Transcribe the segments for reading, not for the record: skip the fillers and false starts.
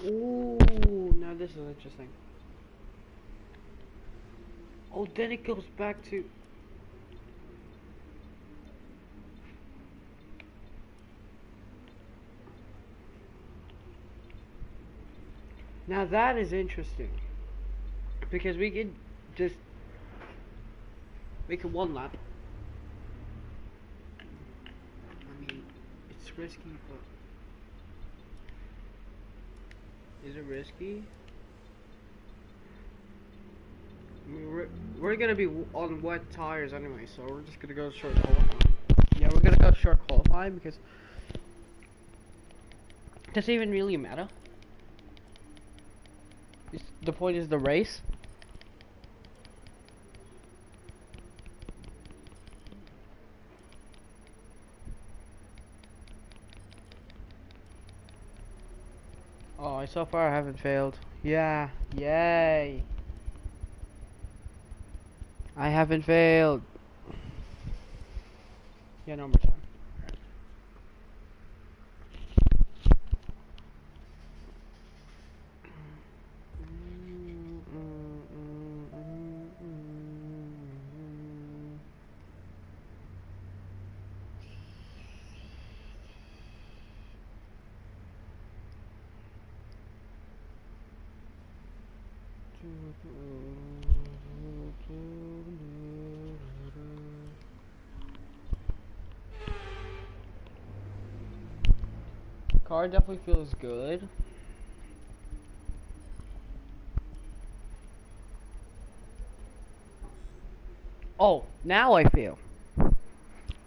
Ooh, now this is interesting. Oh, then it goes back to... Now that is interesting. Because we could just make it one lap. I mean, it's risky, but... Is it risky? I mean, we're gonna be on wet tires anyway, so we're just gonna go short qualifying. Yeah, we're gonna go short qualifying because... Does it even really matter? The point is the race. Oh, so far I haven't failed. Yeah, yay. I haven't failed. Yeah, number 10. Car definitely feels good. Oh, now I feel.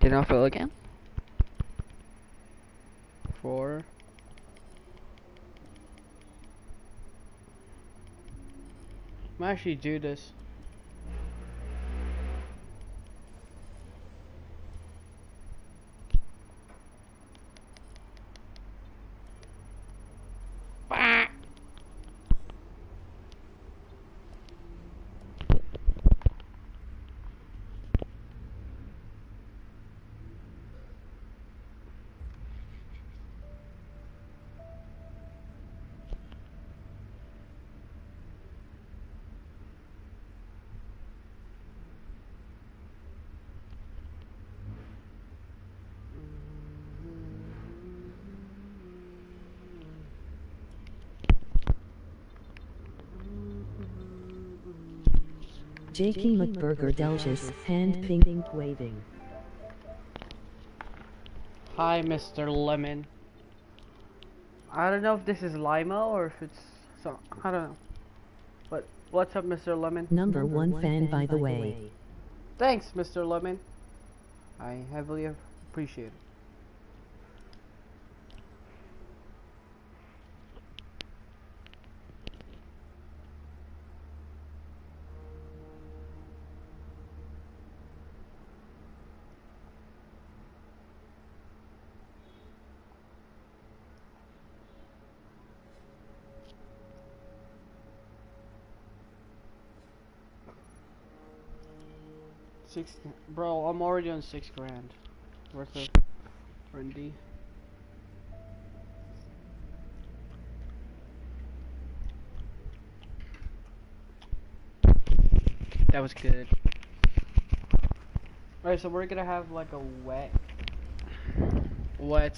Did I feel again? 4. I'm actually do this. Jakey McBurger Delges, hand ping waving. Hi, Mr. Lemon. I don't know if this is Limo or if it's so. I don't know. But what's up, Mr. Lemon? Number one fan, by the way. Thanks, Mr. Lemon. I heavily appreciate it. Bro, I'm already on 6 grand worth of R&D. That was good. Alright, so we're gonna have like a wet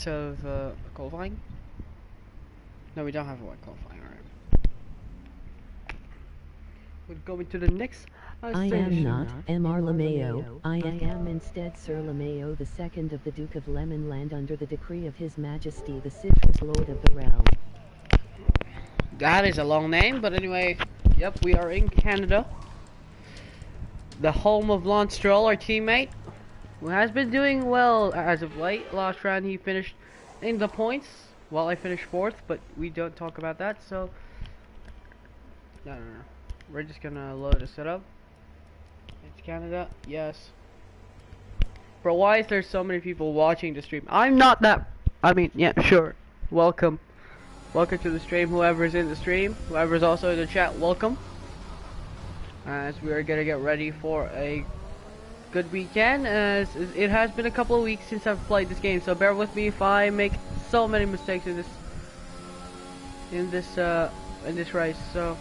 of qualifying. No, we don't have a wet qualifying. Alright. We're going to the next. I am not M.R. LeMayo, I am instead Sir LeMayo the second of the Duke of Lemonland under the decree of His Majesty the Citrus Lord of the Realm. That is a long name, but anyway, yep, we are in Canada. The home of Lon Stroll, our teammate, who has been doing well as of late. Last round he finished in the points, while I finished 4th, but we don't talk about that, so... No. We're just gonna load a setup. It's Canada, yes. Bro, why is there so many people watching the stream? I'm not that... I mean, yeah, sure. Welcome. Welcome to the stream, whoever's in the stream. Whoever's also in the chat, welcome. As we are gonna get ready for a good weekend, as it has been a couple of weeks since I've played this game, so bear with me if I make so many mistakes in this. in this race. So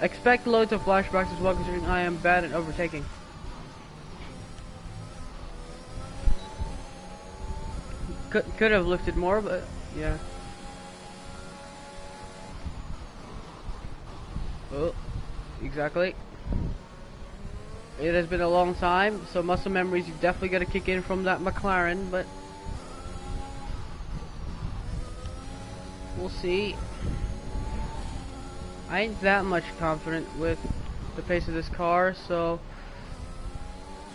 expect loads of flashbacks as well, considering I am bad at overtaking. Could have lifted more, but yeah. Oh, exactly. It has been a long time, so muscle memories definitely gotta kick in from that McLaren, but we'll see. I ain't that much confident with the pace of this car, so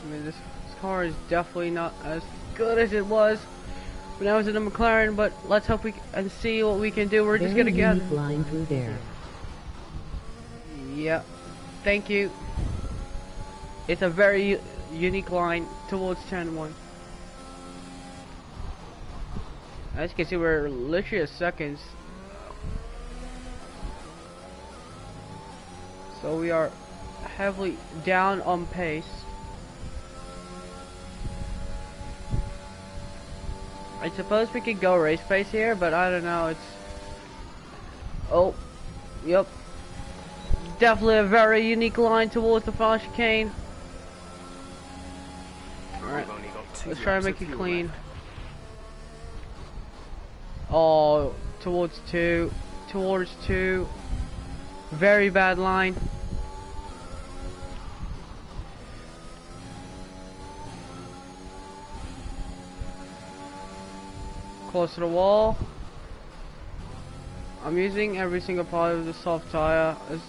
I mean this car is definitely not as good as it was when I was in the McLaren, but let's hope and see what we can do. We're just gonna get line through there. Yeah, thank you. It's a very unique line towards 10-1. As you can see, we're literally a seconds. So we are heavily down on pace. I suppose we could go race pace here, but I don't know. It's oh, yep, definitely a very unique line towards the final chicane. Alright, let's try and make it clean. Left. Oh, towards two. Very bad line. Close to the wall. I'm using every single part of the soft tire as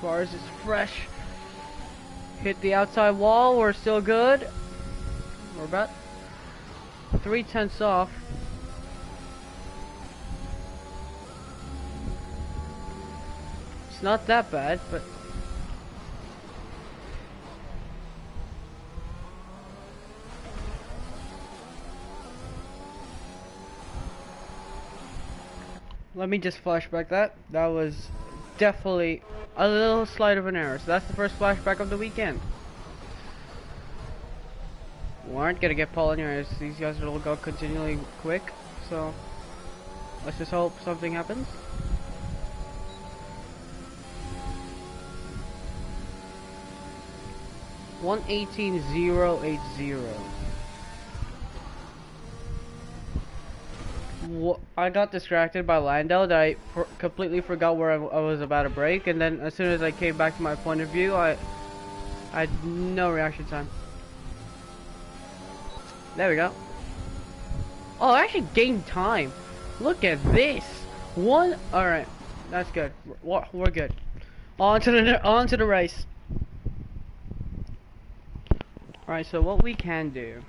far as it's fresh. Hit the outside wall, we're still good. We're about 3/10 off. It's not that bad, but let me just flashback that. That was definitely a little slight of an error. So that's the first flashback of the weekend. We aren't gonna get Paul anyways. These guys will go continually quick. So let's just hope something happens. $118,080. I got distracted by Lando that I completely forgot where I was about to brake, and then as soon as I came back to my point of view, I had no reaction time. There we go. Oh, I actually gained time. Look at this. Alright, that's good. We're good. On to the race. Alright, so what we can do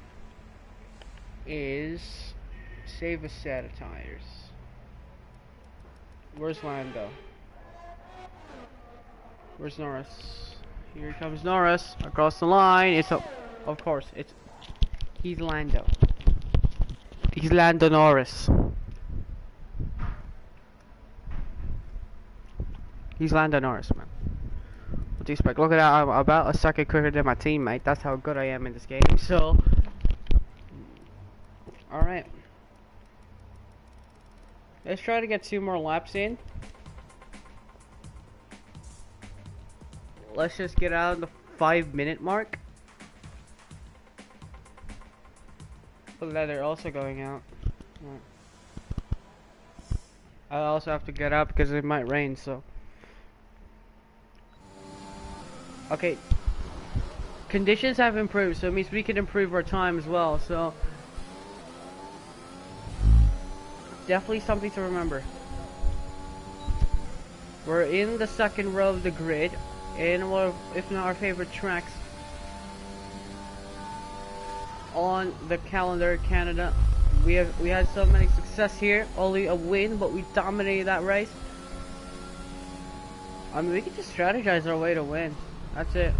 is save a set of tires. Where's Lando? Where's Norris? Here comes Norris across the line. Of course, he's Lando. He's Lando Norris. He's Lando Norris, man. What do you expect? Look at that, I'm about a second quicker than my teammate. That's how good I am in this game, so alright. Let's try to get 2 more laps in. Let's just get out of the 5-minute mark. Look at that, they're also going out. Right. I also have to get up because it might rain, so. Okay. Conditions have improved, so it means we can improve our time as well, so. Definitely something to remember. We're in the second row of the grid, in one of, if not our favorite tracks on the calendar, Canada. We had so many success here, only a win, but we dominated that race. I mean, we can just strategize our way to win. That's it.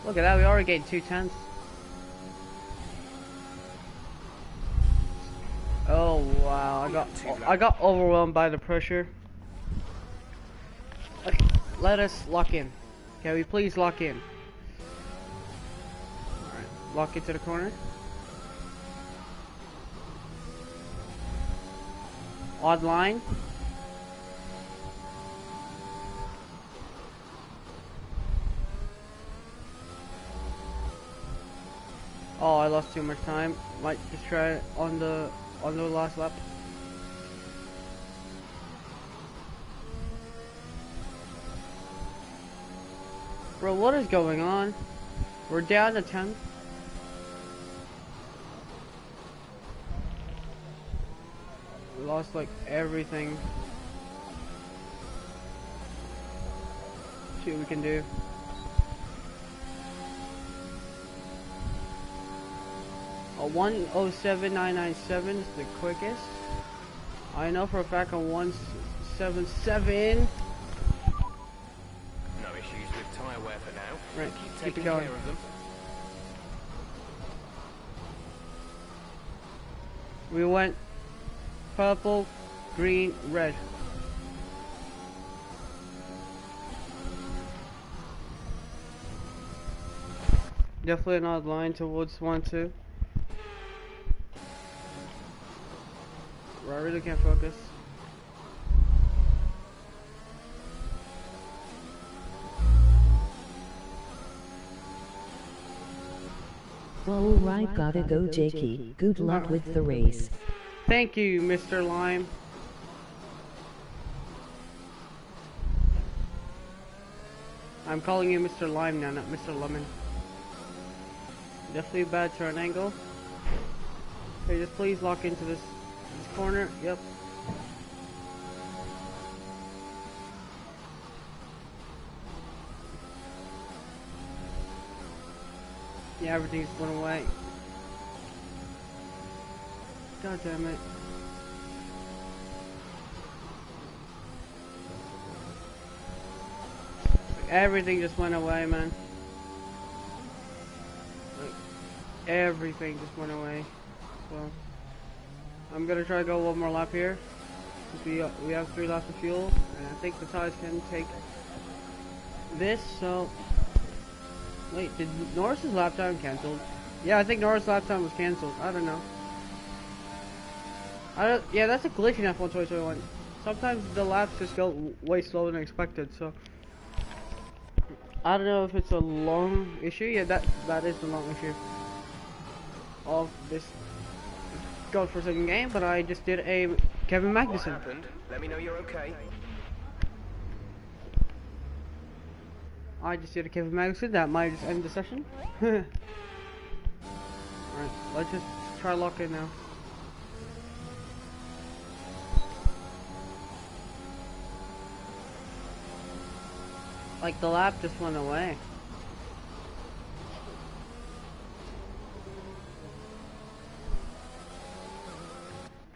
Look at that, we already gained 2/10. Oh wow, I got overwhelmed by the pressure. Okay, let us lock in. Can we please lock in? Alright, lock into the corner. Odd line. Oh, I lost too much time. Might just try it on the last lap. Bro, what is going on? We're down to 10. We lost like everything. See what we can do. A 1:07.997 is the quickest. I know for a fact a 1:77. No issues with tyre wear for now. Right, Keep keep taking it going. care of them. We went purple, green, red. Definitely not line towards 1-2. I really can't focus. Alright, gotta go, Jakey. Good luck with the race. Thank you, Mr. Lime. I'm calling you Mr. Lime now, not Mr. Lemon. Definitely a bad turn angle. Okay, just please lock into this corner. Yep. Yeah, everything's went away. God damn it. Like, everything just went away, man. Like, everything just went away. So, I'm gonna try to go one more lap here. We have 3 laps of fuel, and I think the tires can take this, so... Wait, did Norris's lap time cancelled? Yeah, I think Norris' lap time was cancelled. I don't know. Yeah, that's a glitch in F1 2021. Sometimes the laps just go way slower than expected, so... I don't know if it's a long issue. Yeah, that is the long issue of this godforsaken game, but I just did a Kevin Magnussen. What happened? Let me know you're okay. I just did a Kevin Magnussen. That might just end the session. Alright, let's just try lock in now. Like, the lap just went away.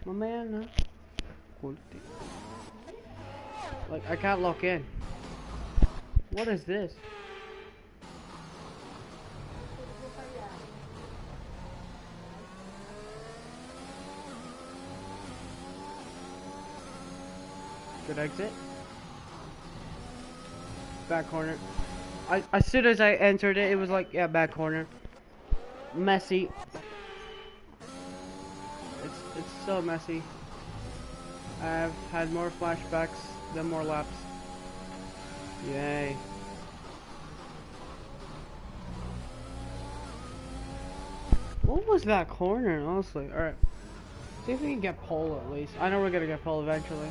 My man, like, I can't lock in. What is this? Good exit. Back corner. As soon as I entered it, it was like, yeah, back corner. Messy. It's so messy. I've had more flashbacks than more laps. Yay. What was that corner, honestly? Alright. See if we can get pole at least. I know we're gonna get pole eventually.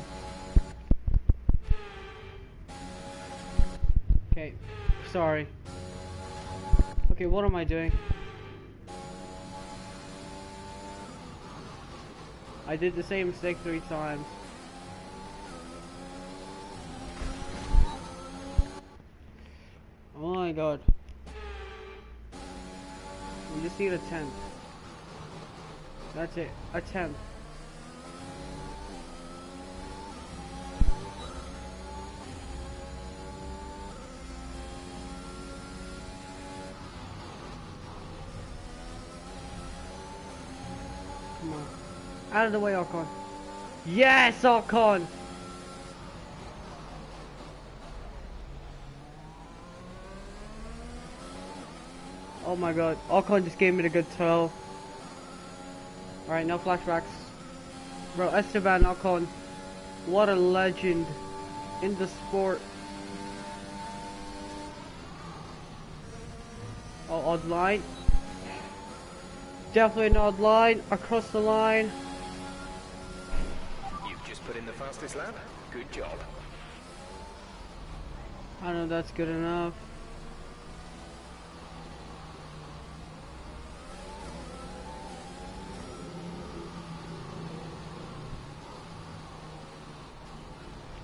Okay. Sorry. Okay, what am I doing? I did the same mistake 3 times. Oh my god. We just need a 10th. That's it. A 10th. Come on. Out of the way, Ocon. Yes, Ocon! Oh my god, Ocon just gave me the good toe. Alright, no flashbacks. Bro, Esteban Ocon, What a legend in the sport. Oh, odd line. Definitely an odd line. Across the line. You've just put in the fastest lap. Good job. I don't know if that's good enough.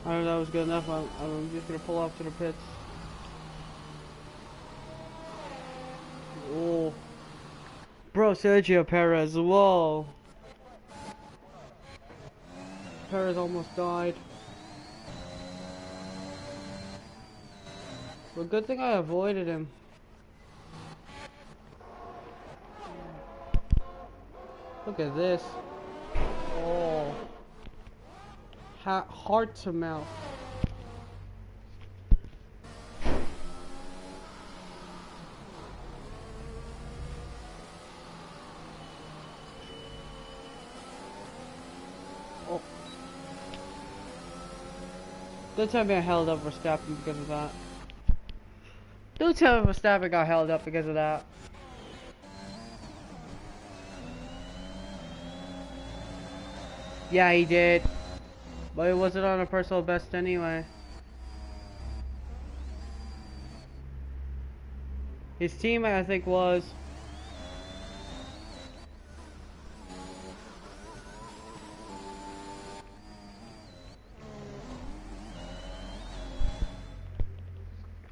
I don't know if that was good enough. I'm just gonna pull off to the pits. Oh. Bro, Sergio Perez, whoa. Perez almost died. Well, good thing I avoided him. Look at this. Oh. Heart to mouth. Oh. Don't tell me I held up Verstappen because of that. Don't tell me Verstappen got held up because of that. Yeah, he did. But it wasn't on a personal best anyway. His teammate, I think, was.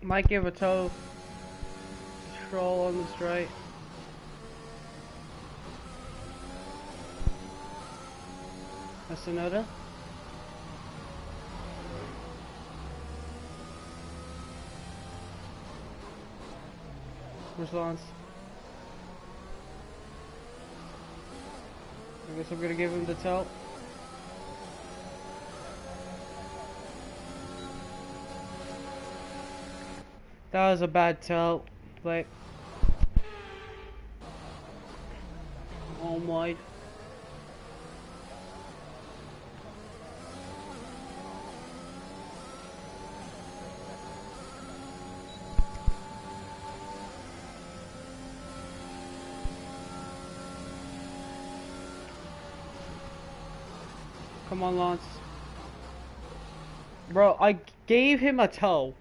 Might give a toe. Control on the straight. That's another. Response. I guess I'm gonna give him the tilt. That was a bad tilt, but oh my. Come on, Lance. Bro, I gave him a toe.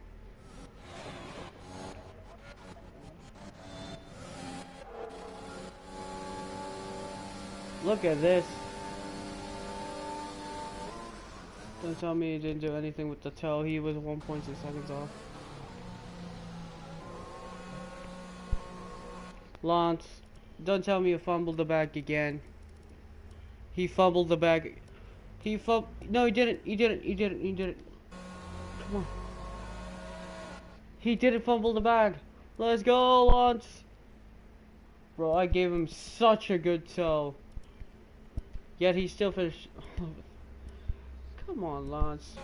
Look at this. Don't tell me he didn't do anything with the toe. He was 1.6 seconds off. Lance, don't tell me you fumbled the bag again. He fumbled the bag. No, he didn't. He didn't. He didn't. He didn't. Come on. He didn't fumble the bag. Let's go, Lance. Bro, I gave him such a good toe. Yet he still finished. Come on, Lance.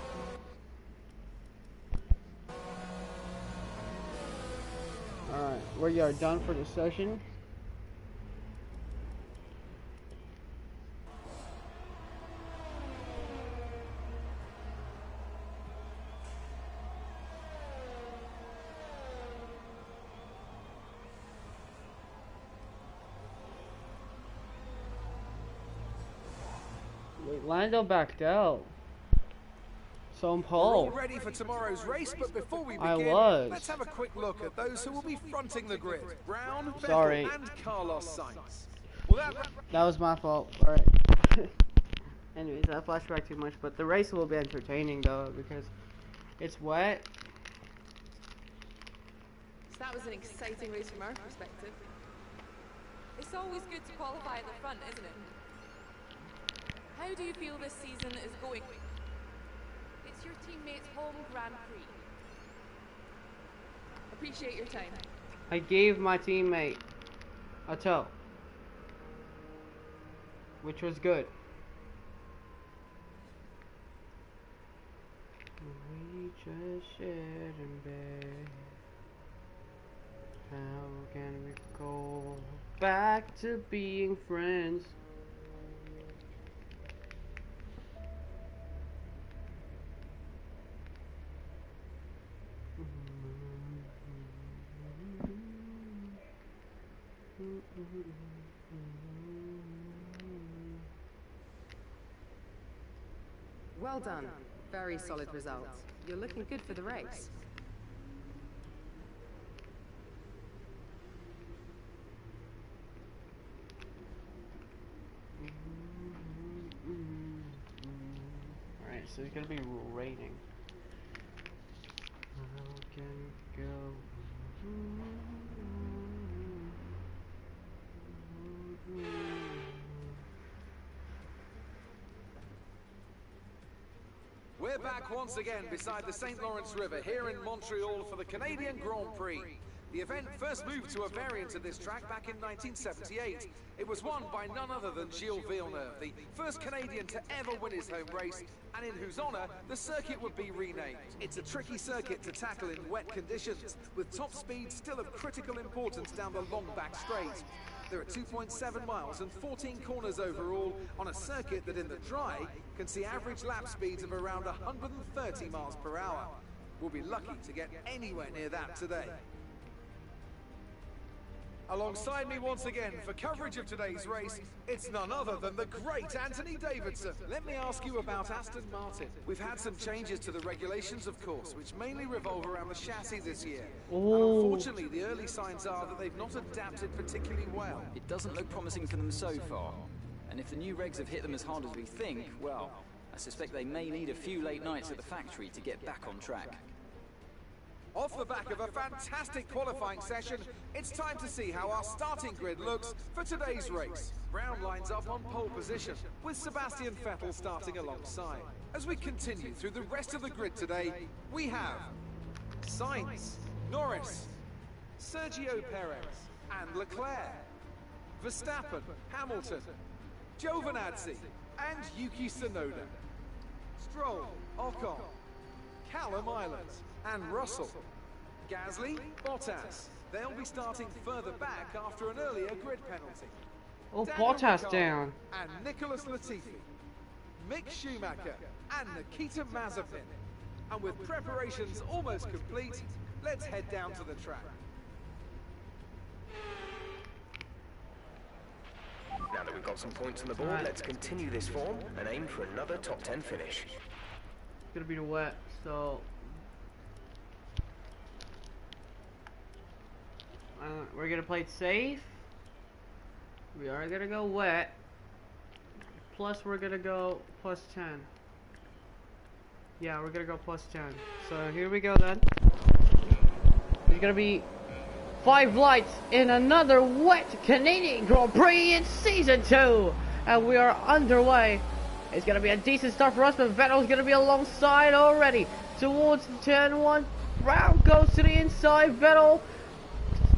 Alright, we are done for the session. Wait, Lando backed out. So I'm We're all Paul. ready for tomorrow's race, but before we I begin, was. let's have a quick look at those who will be fronting the grid. Brown, Sorry. Vettel, and Carlos Sainz. Well, That was my fault. Alright. Anyways, I flashed back too much, but the race will be entertaining though because it's wet. So that was an exciting race from our perspective. It's always good to qualify at the front, isn't it? How do you feel this season is going? It's your teammates' home Grand Prix. Appreciate your time. I gave my teammate a toe, which was good. We just shared in bed. How can we go back to being friends? Well done. Very solid results. You're looking good for the race. Alright, so it's gonna be raining. How can it go? We're back once again beside the St. Lawrence River here in Montreal for the Canadian Grand Prix. The event first moved to a variant of this track back in 1978. It was won by none other than Gilles Villeneuve, the first Canadian to ever win his home race, and in whose honour the circuit would be renamed. It's a tricky circuit to tackle in wet conditions, with top speed still of critical importance down the long back straight. There are 2.7 miles and 14 corners overall on a circuit that in the dry can see average lap speeds of around 130 miles per hour. We'll be lucky to get anywhere near that today. Alongside me once again for coverage of today's race, it's none other than the great Anthony Davidson. Let me ask you about Aston Martin. We've had some changes to the regulations, of course, which mainly revolve around the chassis this year. And unfortunately, the early signs are that they've not adapted particularly well. It doesn't look promising for them so far. And if the new regs have hit them as hard as we think, well, I suspect they may need a few late nights at the factory to get back on track. Off the back of a fantastic qualifying session, it's time to see how our starting grid looks for today's race. Brown lines up on pole position, with Sebastian Vettel starting alongside. As we continue through the rest of the grid today, we have Sainz, Norris, Sergio Perez, and Leclerc, Verstappen, Hamilton, Giovinazzi, and Yuki Tsunoda, Stroll, Ocon, Callum Island, and Russell. Gasly, Bottas. They'll be starting further back after an earlier grid penalty. Oh, Daniel Bottas Ricciardo down. And Nicholas Latifi, Mick Schumacher, and Nikita Mazepin. And with preparations almost complete, let's head down to the track. Now that we've got some points on the board, let's continue this form and aim for another top 10 finish. It's gonna be the wet, so we're gonna play it safe. We are gonna go wet. Plus, we're gonna go plus 10. Yeah, we're gonna go plus 10. So here we go then. There's gonna be 5 lights in another wet Canadian Grand Prix in Season 2. And we are underway. It's gonna be a decent start for us, but Vettel's gonna be alongside already. Towards the turn 1. Brown goes to the inside. Vettel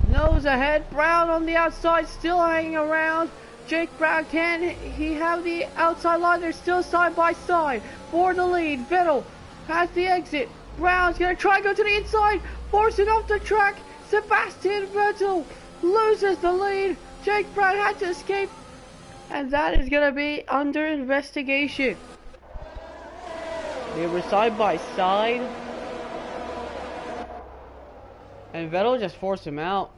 nose ahead. Brown on the outside, still hanging around. Jake Brown, can he have the outside line? They're still side by side for the lead. Vettel has the exit. Brown's gonna try to go to the inside, forcing off the track. Sebastian Vettel loses the lead. Jake Brown had to escape, and that is gonna be under investigation. They were side by side, and Vettel just forced him out.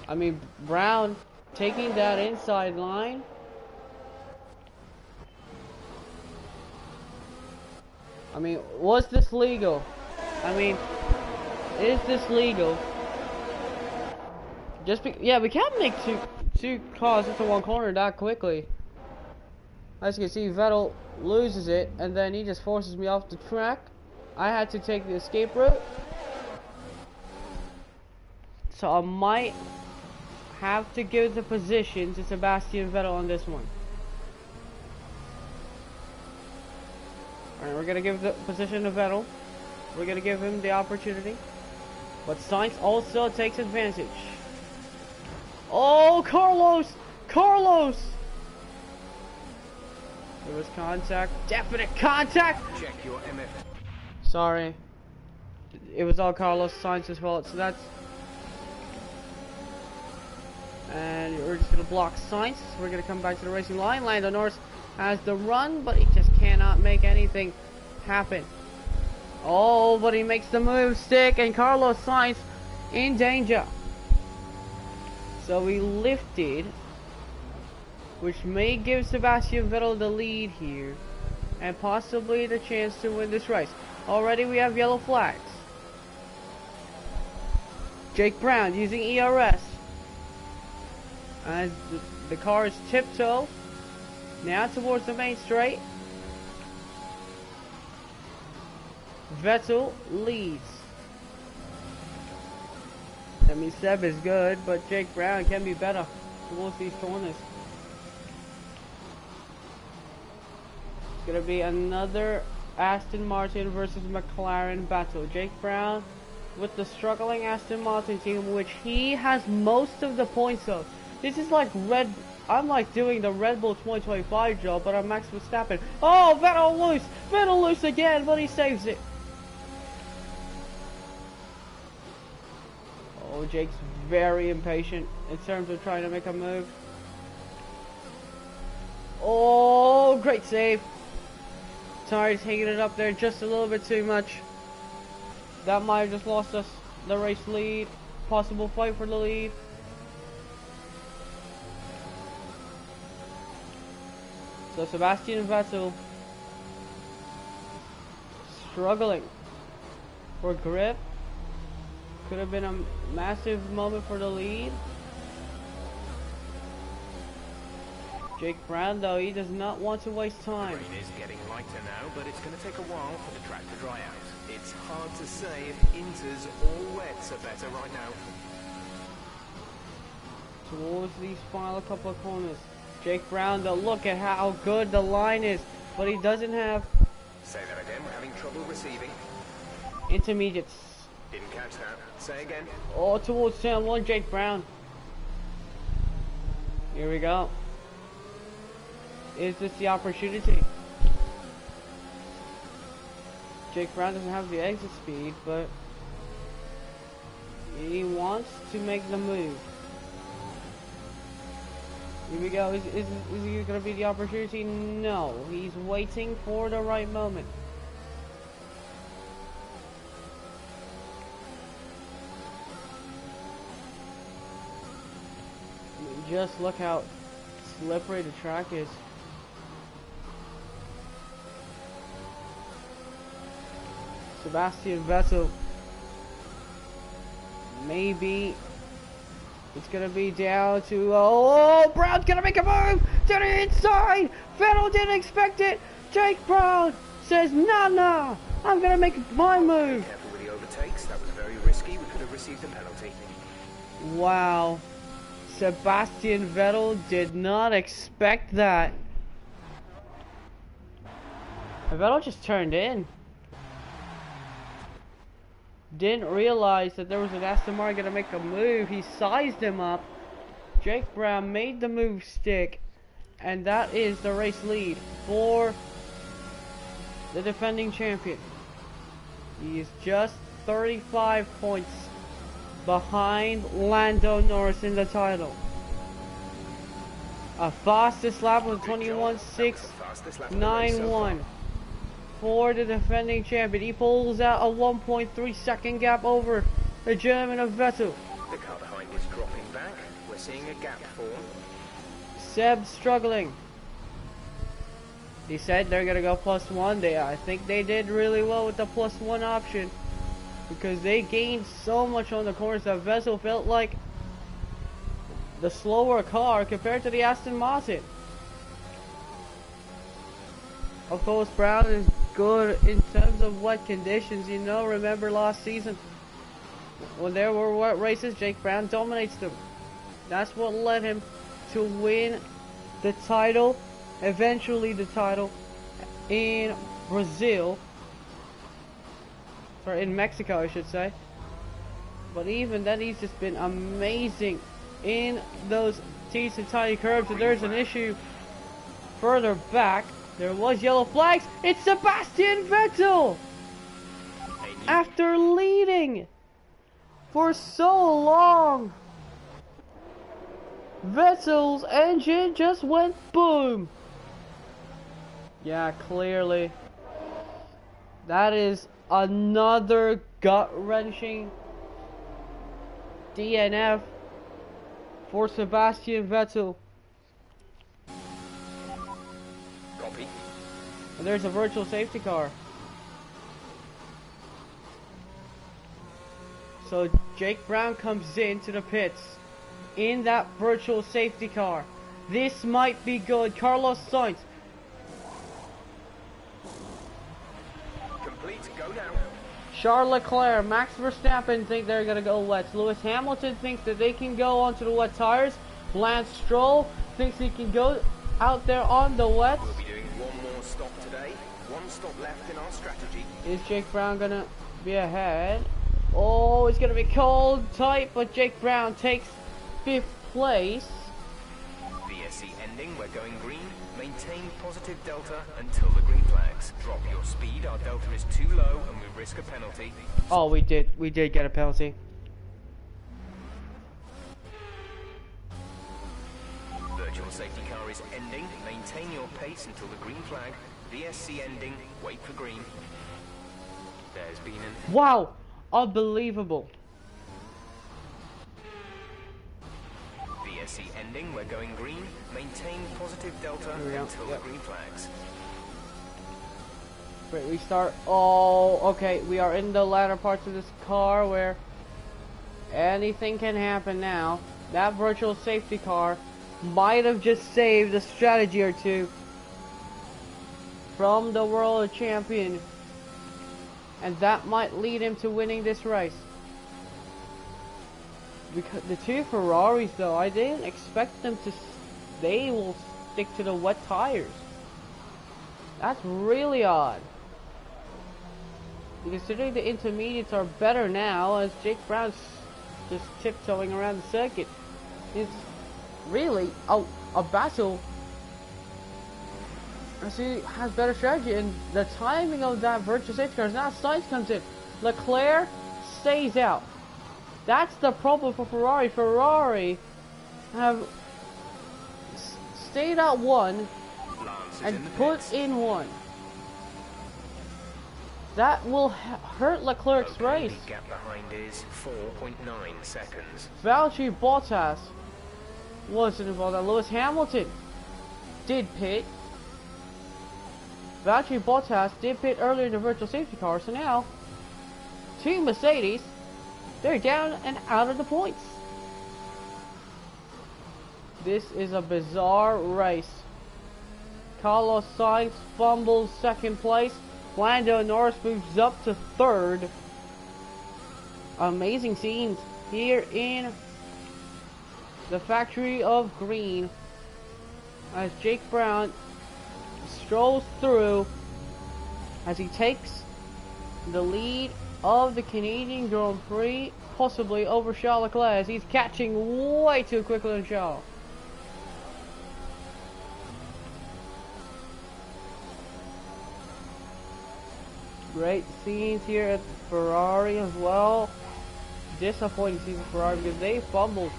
I mean, Brown taking that inside line. I mean, was this legal? I mean, is this legal? Yeah, we can't make two cars into one corner that quickly. As you can see, Vettel loses it, and then he just forces me off the track. I had to take the escape route, so I might have to give the position to Sebastian Vettel on this one. Alright, we're gonna give the position to Vettel. We're gonna give him the opportunity. But Sainz also takes advantage. Oh, Carlos! Carlos! There was contact. Definite contact! Check your MF. Sorry. It was all Carlos Sainz's fault, so that's... And we're just gonna block Sainz. We're gonna come back to the racing line. Lando Norris has the run, but he just cannot make anything happen. Oh, but he makes the move stick, and Carlos Sainz in danger. So we lifted, which may give Sebastian Vettel the lead here, and possibly the chance to win this race. Already we have yellow flags. Jake Brown using ERS. As the car is tiptoe, now towards the main straight. Vettel leads. I mean, Seb is good, but Jake Brown can be better towards these corners. It's going to be another Aston Martin versus McLaren battle. Jake Brown with the struggling Aston Martin team, which he has most of the points of. This is like I'm like doing the Red Bull 2025 job, but I'm Max Verstappen. Oh, Vettel loose! Vettel loose again, but he saves it. Oh, Jake's very impatient in terms of trying to make a move. Oh, great save. Sorry, taking it up there just a little bit too much. That might have just lost us the race lead. Possible fight for the lead. So Sebastian Vettel struggling for grip. Could have been a massive moment for the lead. Jake Brown, though, he does not want to waste time. The rain is getting lighter now, but it's going to take a while for the track to dry out. It's hard to say if inters or wets are better right now. Towards these final couple of corners. Jake Brown, though, look at how good the line is, but he doesn't have... Say that again, we're having trouble receiving. Intermediates. Didn't catch that. Say again. Oh, towards turn one, Jake Brown. Here we go. Is this the opportunity? Jake Brown doesn't have the exit speed, but he wants to make the move. Here we go. Is he going to be the opportunity? No. He's waiting for the right moment. I mean, just look how slippery the track is. Sebastian Vettel. Maybe it's gonna be down to Brown's gonna make a move to the inside. Vettel didn't expect it. Jake Brown says, "Nah, I'm gonna make my move." Careful with the overtakes. That was very risky. We could have received a penalty. Wow, Sebastian Vettel did not expect that. Vettel just turned in. Didn't realize that there was an Aston Martin gonna make a move. He sized him up. Jake Brown made the move stick, and that is the race lead for the defending champion. He is just 35 points behind Lando Norris in the title. A fastest lap of 21.691. For the defending champion. He pulls out a 1.3 second gap over the German of Vettel. The car behind is dropping back. We're seeing a gap form. Seb struggling. He said they're gonna go +1. I think they did really well with the +1 option, because they gained so much on the corners that Vettel felt like the slower car compared to the Aston Martin. Of course, Brown is good in terms of wet conditions. You know, remember last season when there were wet races, Jake Brown dominates them. That's what led him to win the title, eventually the title in Brazil, or in Mexico I should say. But even then, he's just been amazing in those teensy tiny curves. And there's an issue further back. There was yellow flags. It's Sebastian Vettel! After leading for so long, Vettel's engine just went boom. Yeah, clearly. That is another gut-wrenching DNF for Sebastian Vettel. Copy. And there's a virtual safety car. So Jake Brown comes into the pits in that virtual safety car. This might be good. Carlos Sainz. Complete. Go now. Charles Leclerc, Max Verstappen think they're going to go wet. Lewis Hamilton thinks that they can go onto the wet tires. Lance Stroll thinks he can go out there on the wet. We'll be doing one more stop today. One stop left in our strategy. Is Jake Brown going to be ahead? Oh, it's going to be cold, tight, but Jake Brown takes 5th place. VSC ending, we're going green. Maintain positive delta until the green flags. Drop your speed, our delta is too low and we risk a penalty. Oh, we did get a penalty. Virtual safety car is ending. Maintain your pace until the green flag. VSC ending, wait for green. There's been an... Wow! Unbelievable. VSC ending, we're going green. Maintain positive delta until the green flags. Great restart. Oh, okay. We are in the latter parts of this car where anything can happen now. That virtual safety car might have just saved a strategy or two from the world champion. And that might lead him to winning this race. Because the two Ferraris though, I didn't expect them to, they will stick to the wet tires. That's really odd. Considering the intermediates are better now, as Jake Brown's just tiptoeing around the circuit. It's really a battle. He has better strategy, and the timing of that virtual safety car is now Sainz comes in. Leclerc stays out. That's the problem for Ferrari. Ferrari have stayed out one and put in one. That will hurt Leclerc's race. The gap behind is 4.9 seconds. Valtteri Bottas wasn't involved. And Lewis Hamilton did pit. Valtteri Bottas did pit earlier in the virtual safety car, so now Team Mercedes, they're down and out of the points. This is a bizarre race. Carlos Sainz fumbles 2nd place. Lando Norris moves up to 3rd. Amazing scenes here in the factory of green as Jake Brown strolls through as he takes the lead of the Canadian Grand Prix, possibly over Charles Leclerc, as he's catching way too quickly on Charles. Great scenes here at Ferrari as well. Disappointing season for Ferrari because they fumbled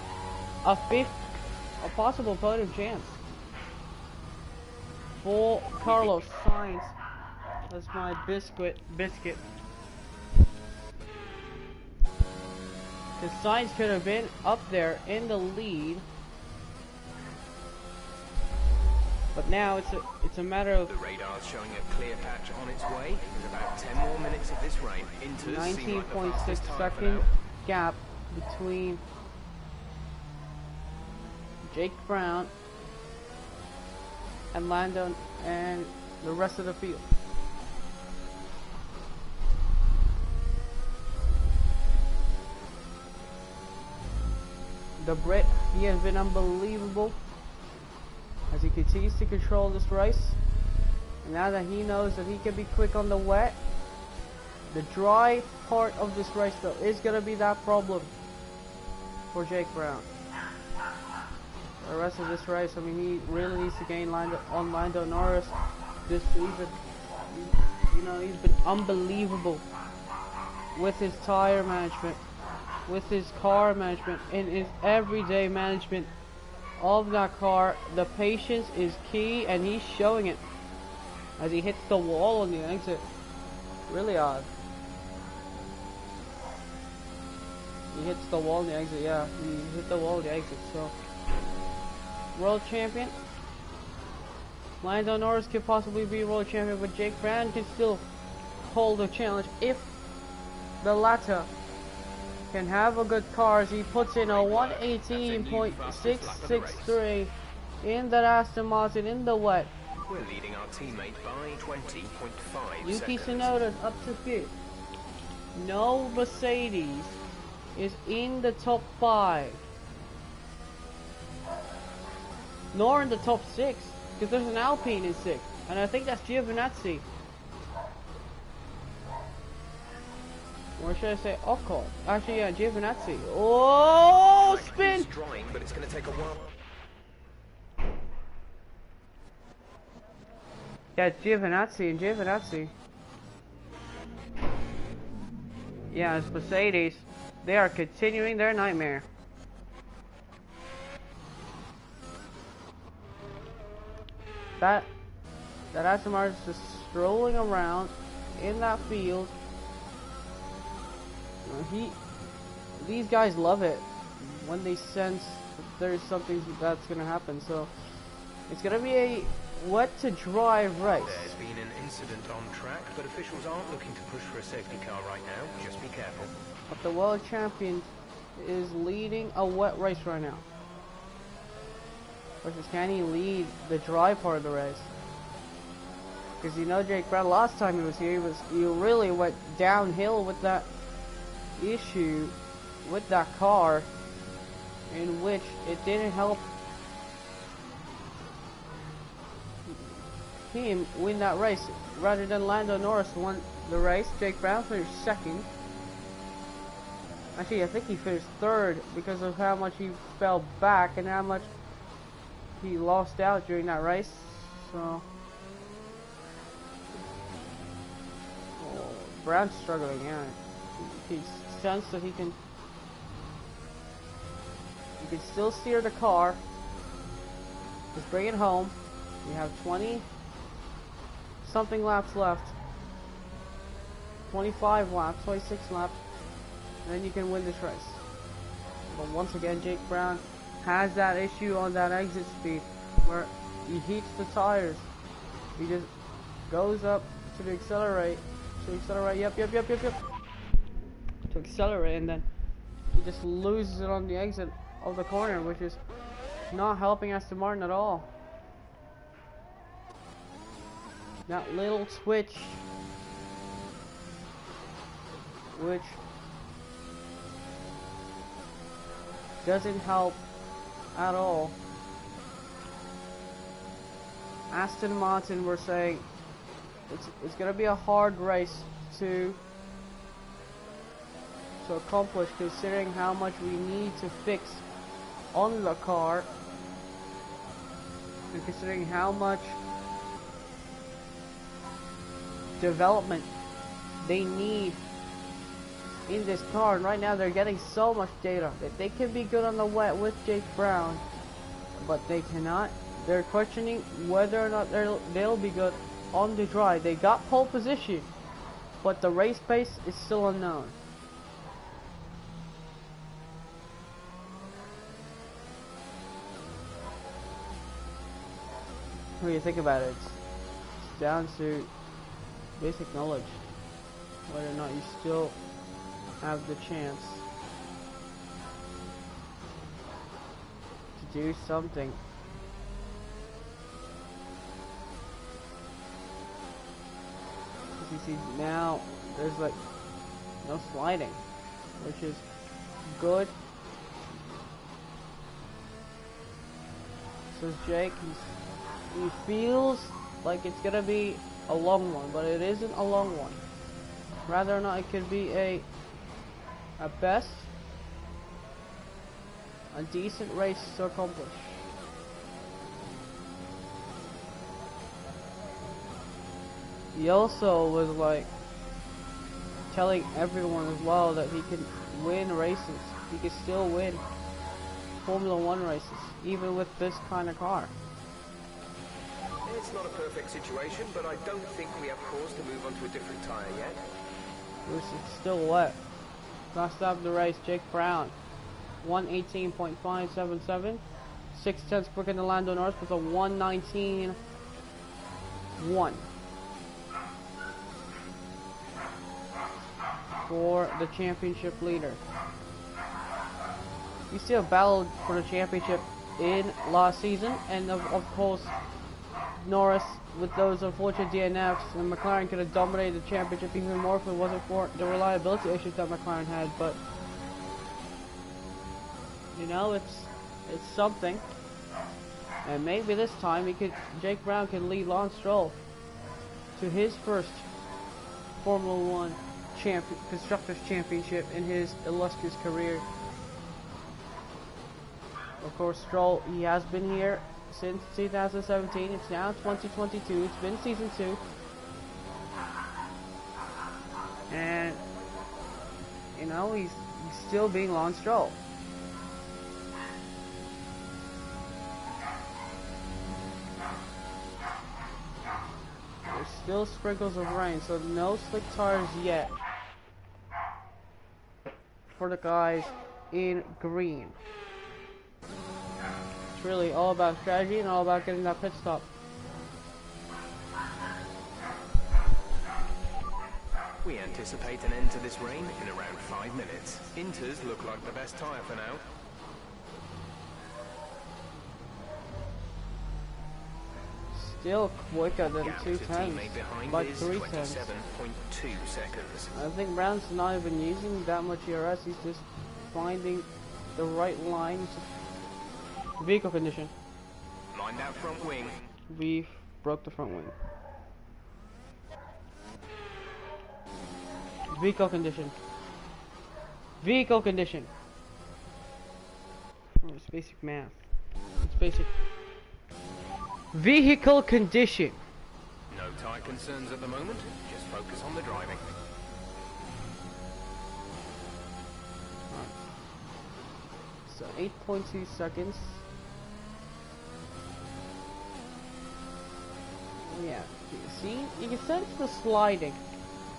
a possible podium chance for Carlos Sainz. That's my biscuit. Because Sainz could have been up there in the lead. But now it's a matter of the radar's showing a clear patch on its way. There's about 10 more minutes of this race. 19.6 second gap between Jake Brown and Lando and the rest of the field. The Brit, he has been unbelievable as he continues to control this race. And now that he knows that he can be quick on the wet, the dry part of this race though is going to be that problem for Jake Brown. The rest of this race, I mean, he really needs to gain on Lando Norris this season. You know, he's been unbelievable with his tire management, with his car management, and his everyday management of that car. The patience is key, and he's showing it as he hits the wall on the exit. Really odd. He hits the wall on the exit, yeah. He hit the wall on the exit, so world champion. Lando Norris could possibly be world champion, but Jake Brown can still hold the challenge if the latter can have a good car as he puts in a 118.663 in that Aston Martin in the wet. We're leading our teammate by 20.5 Yuki seconds. Tsunoda's up to 5th. No Mercedes is in the top 5. Nor in the top 6, because there's an Alpine in 6th, and I think that's Giovinazzi. Or should I say Ocon? Actually, yeah, Giovinazzi. Oh, spin! He's drying, but it's going to take a while. Yeah, Giovinazzi and Giovinazzi. Yeah, it's Mercedes. They are continuing their nightmare. That Aston Martin is just strolling around in that field. These guys love it when they sense that there's something that's gonna happen. So it's gonna be a wet to dry race. There's been an incident on track, but officials aren't looking to push for a safety car right now. Just be careful. But the world champion is leading a wet race right now. Versus can he lead the dry part of the race? Because you know Jake Brown, last time he was here, he really went downhill with that issue with that car, in which it didn't help him win that race. Rather than Lando Norris won the race, Jake Brown finished 2nd. Actually, I think he finished 3rd because of how much he fell back and how much he lost out during that race. So Brown's struggling, yeah. He sensed that he can still steer the car. Just bring it home. You have 20 something laps left. 25 laps, 26 laps. And then you can win this race. But once again, Jake Brown has that issue on that exit speed where he heats the tires. He just goes up to accelerate. Yep. To accelerate, and then he just loses it on the exit of the corner, which is not helping Aston Martin at all. That little twitch, which doesn't help at all. Aston Martin were saying it's gonna be a hard race to accomplish, considering how much we need to fix on the car, and considering how much development they need in this car. And right now they're getting so much data that they can be good on the wet with Jake Brown, but they cannot. They're questioning whether or not they'll be good on the dry. They got pole position, but the race pace is still unknown. When you think about it, it's down to basic knowledge, whether or not you still have the chance to do something. As you see now, there's like no sliding, which is good. Says Jake, he feels like it's gonna be a long one, but it isn't a long one. Rather or not, it could be at best a decent race to accomplish. He also was like telling everyone as well that he can win races. He can still win Formula 1 races, even with this kind of car. It's not a perfect situation, but I don't think we have cause to move on to a different tyre yet. This is still wet. Last stop of the race, Jake Brown, 118.577. 6/10 quicker than Lando Norris with a 1:19.1 for the championship leader. He still battled for the championship in last season, and of course Norris, with those unfortunate DNFs, and McLaren could have dominated the championship even more if it wasn't for the reliability issues that McLaren had. But you know, it's something, and maybe this time Jake Brown can lead Lance Stroll to his first Formula One Constructors Championship in his illustrious career. Of course, Stroll, he has been here since 2017. It's now 2022. It's been season 2, and you know, he's still being Lance Stroll. There's still sprinkles of rain, so no slick tires yet for the guys in green. It's really all about strategy and all about getting that pit stop. We anticipate an end to this rain in around 5 minutes. Inters look like the best tyre for now. Still quicker than Gap 2 to tenths teammate behind by is 3 tenths. 27.2 seconds. I think Brown's not even using that much ERS. He's just finding the right line. Vehicle condition. Mind that front wing. We broke the front wing. Vehicle condition. Vehicle condition. Oh, it's basic math. It's basic. Vehicle condition. No tyre concerns at the moment. Just focus on the driving. So 8.2 seconds. Yeah, see, you can sense the sliding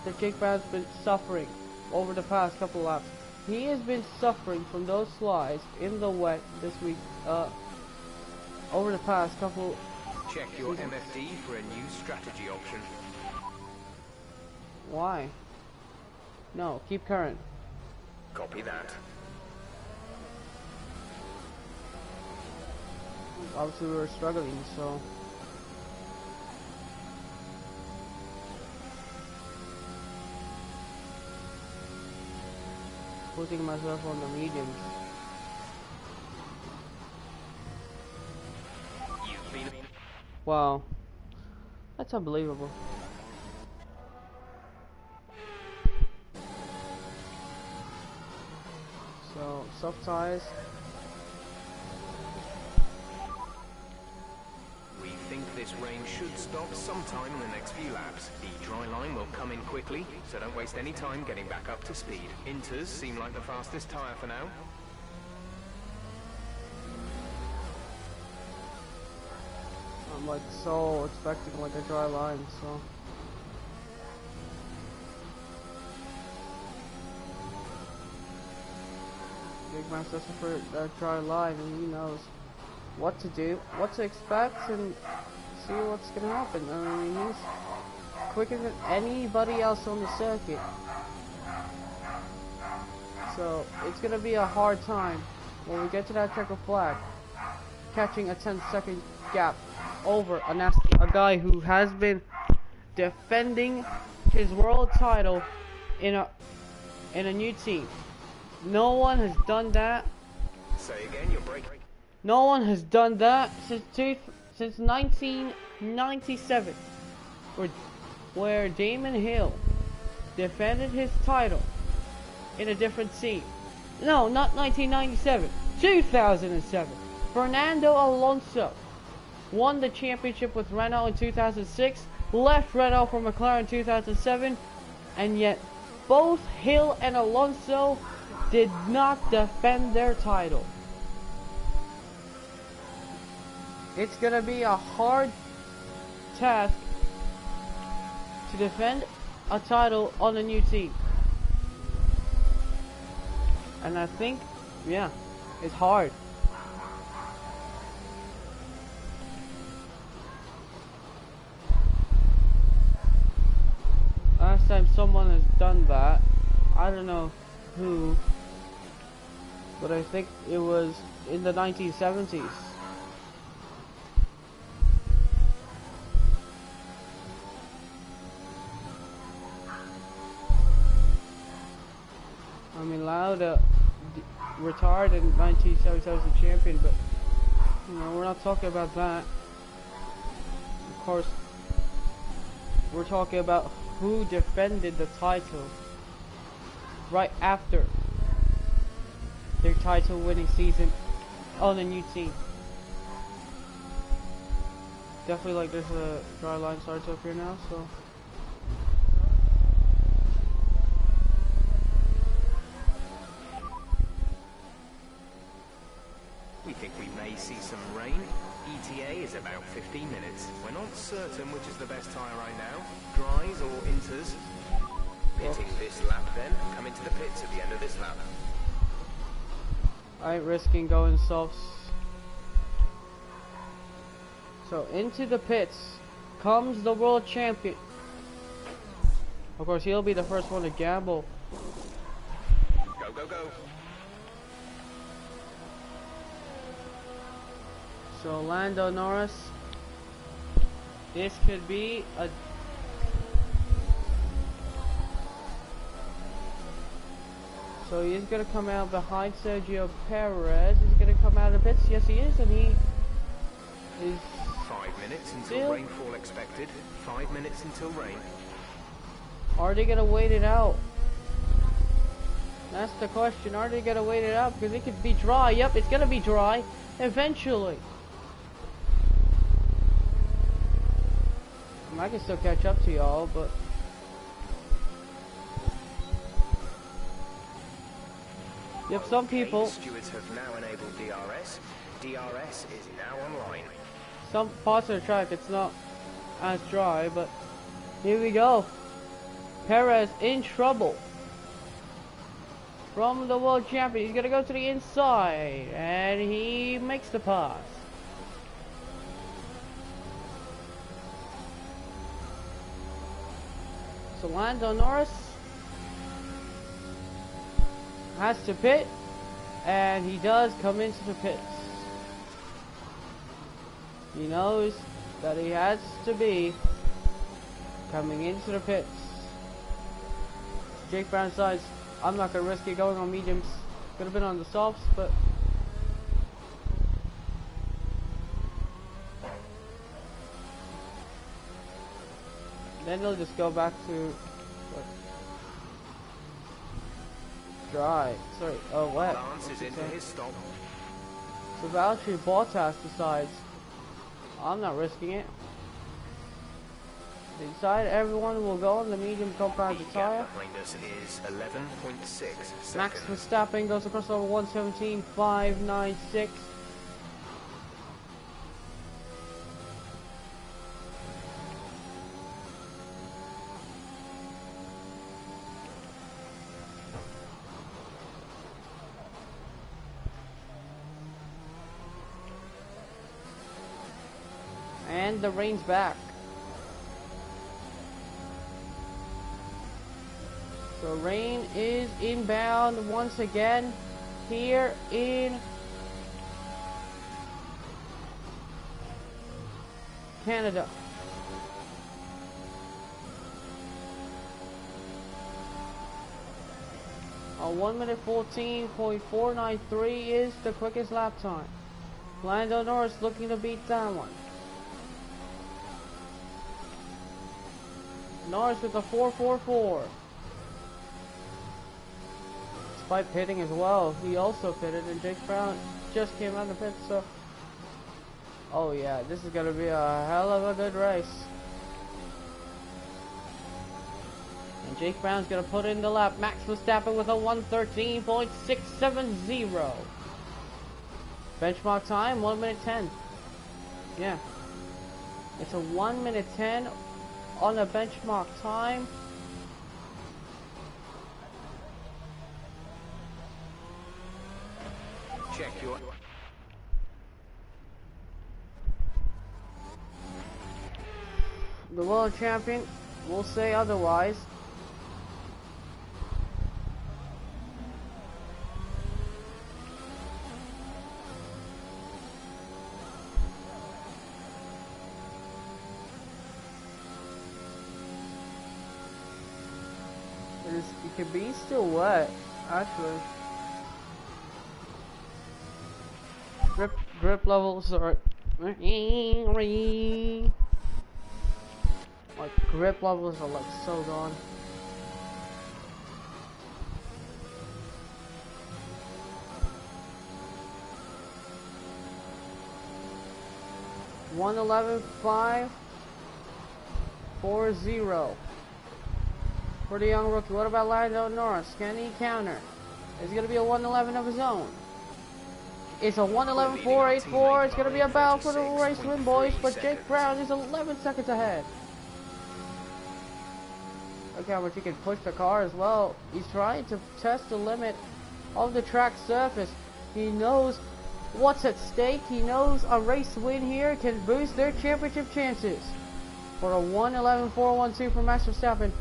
that Jake Brown's been suffering over the past couple laps. He has been suffering from those slides in the wet this week, over the past couple. Check your MFD for a new strategy option. Why? No, keep current. Copy that. Obviously we were struggling, so. Putting myself on the mediums. You've been... Wow. That's unbelievable. So, soft tires. We think this rain should stop sometime in the next few laps. The dry line will come in quickly, so don't waste any time getting back up to speed. Inters seem like the fastest tyre for now. I'm like so expecting like a dry line, so. Big man says for a dry line, and he knows what to do, what to expect, and see what's gonna happen. I mean, he's quicker than anybody else on the circuit. So it's gonna be a hard time when we get to that checker flag, catching a 10-second gap over a guy who has been defending his world title in a new team. No one has done that. Say again, you're breaking. No one has done that since 1997, where Damon Hill defended his title in a different team. No, not 1997, 2007. Fernando Alonso won the championship with Renault in 2006, left Renault for McLaren in 2007, and yet both Hill and Alonso did not defend their title. It's gonna be a hard task to defend a title on a new team. And I think, yeah, it's hard. last time someone has done that. I don't know who, but I think it was in the 1970s. I mean, Lauda retired in 1977 as a champion, but you know, we're not talking about that. Of course, we're talking about who defended the title right after their title winning season on a new team. Definitely, like, there's a dry line starts up here now, so We think we may see some rain. ETA is about 15 minutes. We're not certain which is the best tyre right now. Dries or inters. Pitting this lap then. Come into the pits at the end of this lap. I ain't risking going softs. So into the pits comes the world champion. Of course, he'll be the first one to gamble. Go, go, go. So Lando Norris, this could be a so he's gonna come out behind Sergio Perez. He's gonna come out of the pits. Yes, he is, and he is 5 minutes until still rainfall expected. 5 minutes until rain. Are they gonna wait it out? That's the question. Are they gonna wait it out? Because it could be dry. Yep, it's gonna be dry eventually. I can still catch up to y'all, but yep, some people. Stewards have now enabled DRS. DRS is now online. Some parts of the track it's not as dry, but here we go. Perez in trouble from the world champion. He's gonna go to the inside, and he makes the pass. So Lando Norris has to pit, and he does come into the pits. He knows that he has to be coming into the pits. Jake Brown decides, I'm not going to risk it going on mediums. Could have been on the softs, but then he'll just go back to what? Dry. Sorry, oh wet. Lance is into his stop. So Valtteri Bottas decides, I'm not risking it. They decide everyone will go on the medium compound tire. Behind us is 11.6 seconds. Max Verstappen goes across over 117.596. And the rain's back. So rain is inbound once again here in Canada. A 1 minute 14.493 is the quickest lap time. Lando Norris looking to beat that one. Norris with a 4.44. Despite pitting as well, he also pitted, and Jake Brown just came out of the pit, so oh yeah, this is gonna be a hell of a good race. And Jake Brown's gonna put in the lap. Max Verstappen with a 1:13.670. Benchmark time 1 minute 10. Yeah, it's a 1 minute 10 on a benchmark time. Check your... The world champion will say otherwise. it can be still wet, actually. Grip levels are like grip levels are like so gone. $111,540 for the young rookie. What about Lando Norris? Can he counter? Is it gonna be a 111 of his own? It's a 111.484. It's gonna be a battle for the race win, boys. But Jake Brown is 11 seconds ahead. Look how much he can push the car as well. He's trying to test the limit of the track surface. He knows what's at stake. He knows a race win here can boost their championship chances. For a 111.412 for Max Verstappen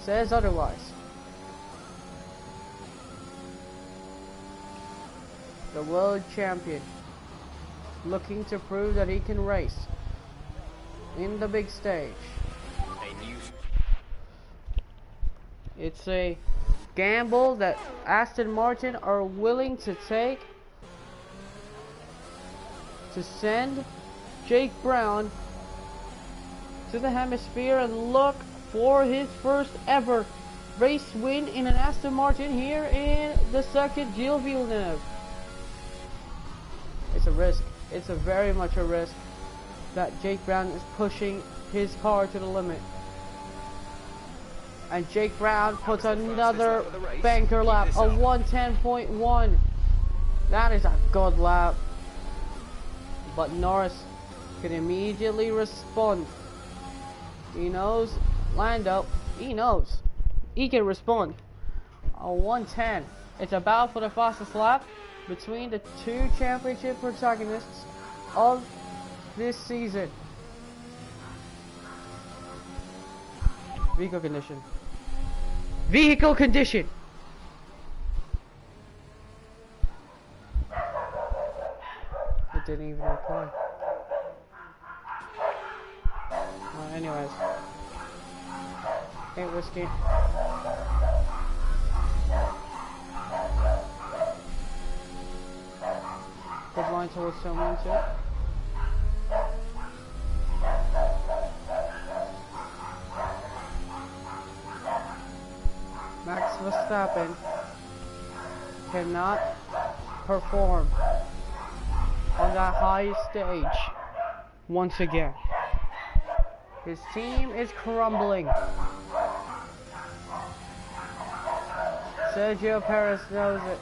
says otherwise. The world champion looking to prove that he can race in the big stage. It's a gamble that Aston Martin are willing to take to send Jake Brown to the hemisphere and look for his first ever race win in an Aston Martin here in the circuit Gilles Villeneuve. It's a risk. It's a very much a risk that Jake Brown is pushing his car to the limit. And Jake Brown puts another banker lap, a 110.1. That is a good lap. But Norris can immediately respond. He knows Lando, he knows he can respond. A 110. It's a battle for the fastest lap between the two championship protagonists of this season. Vehicle condition. Vehicle condition. It didn't even reply. Anyways. Hey, whiskey. Good line towards someone too. Max Verstappen cannot perform on that high stage once again. His team is crumbling. Sergio Perez knows it.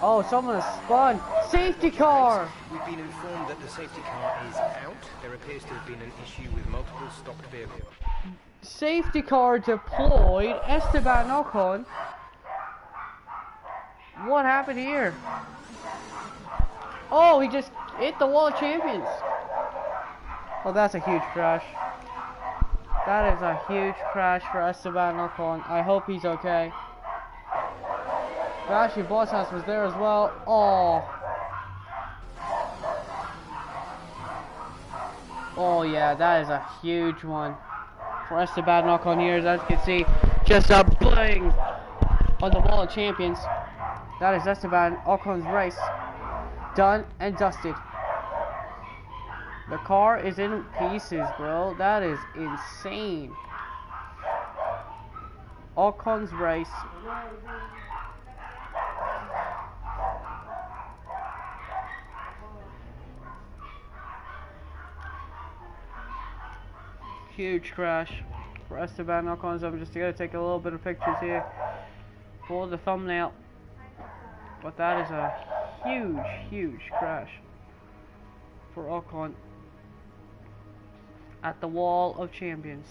Oh, someone has spun. Safety car! We've been informed that the safety car is out. There appears to have been an issue with multiple stopped vehicles. Safety car deployed. Esteban Ocon. What happened here? Oh, he just hit the wall of champions. Oh, that's a huge crash. That is a huge crash for Esteban Ocon. I hope he's okay. But actually, Bottas was there as well. Oh. Oh yeah, that is a huge one for Esteban Ocon here. As you can see, just a bang on the wall of champions. That is Esteban Ocon's race done and dusted. The car is in pieces, bro. That is insane. Ocon's race. Huge crash for Esteban Ocon. I'm just gonna take a little bit of pictures here for the thumbnail. But that is a huge, huge crash for Ocon at the Wall of Champions.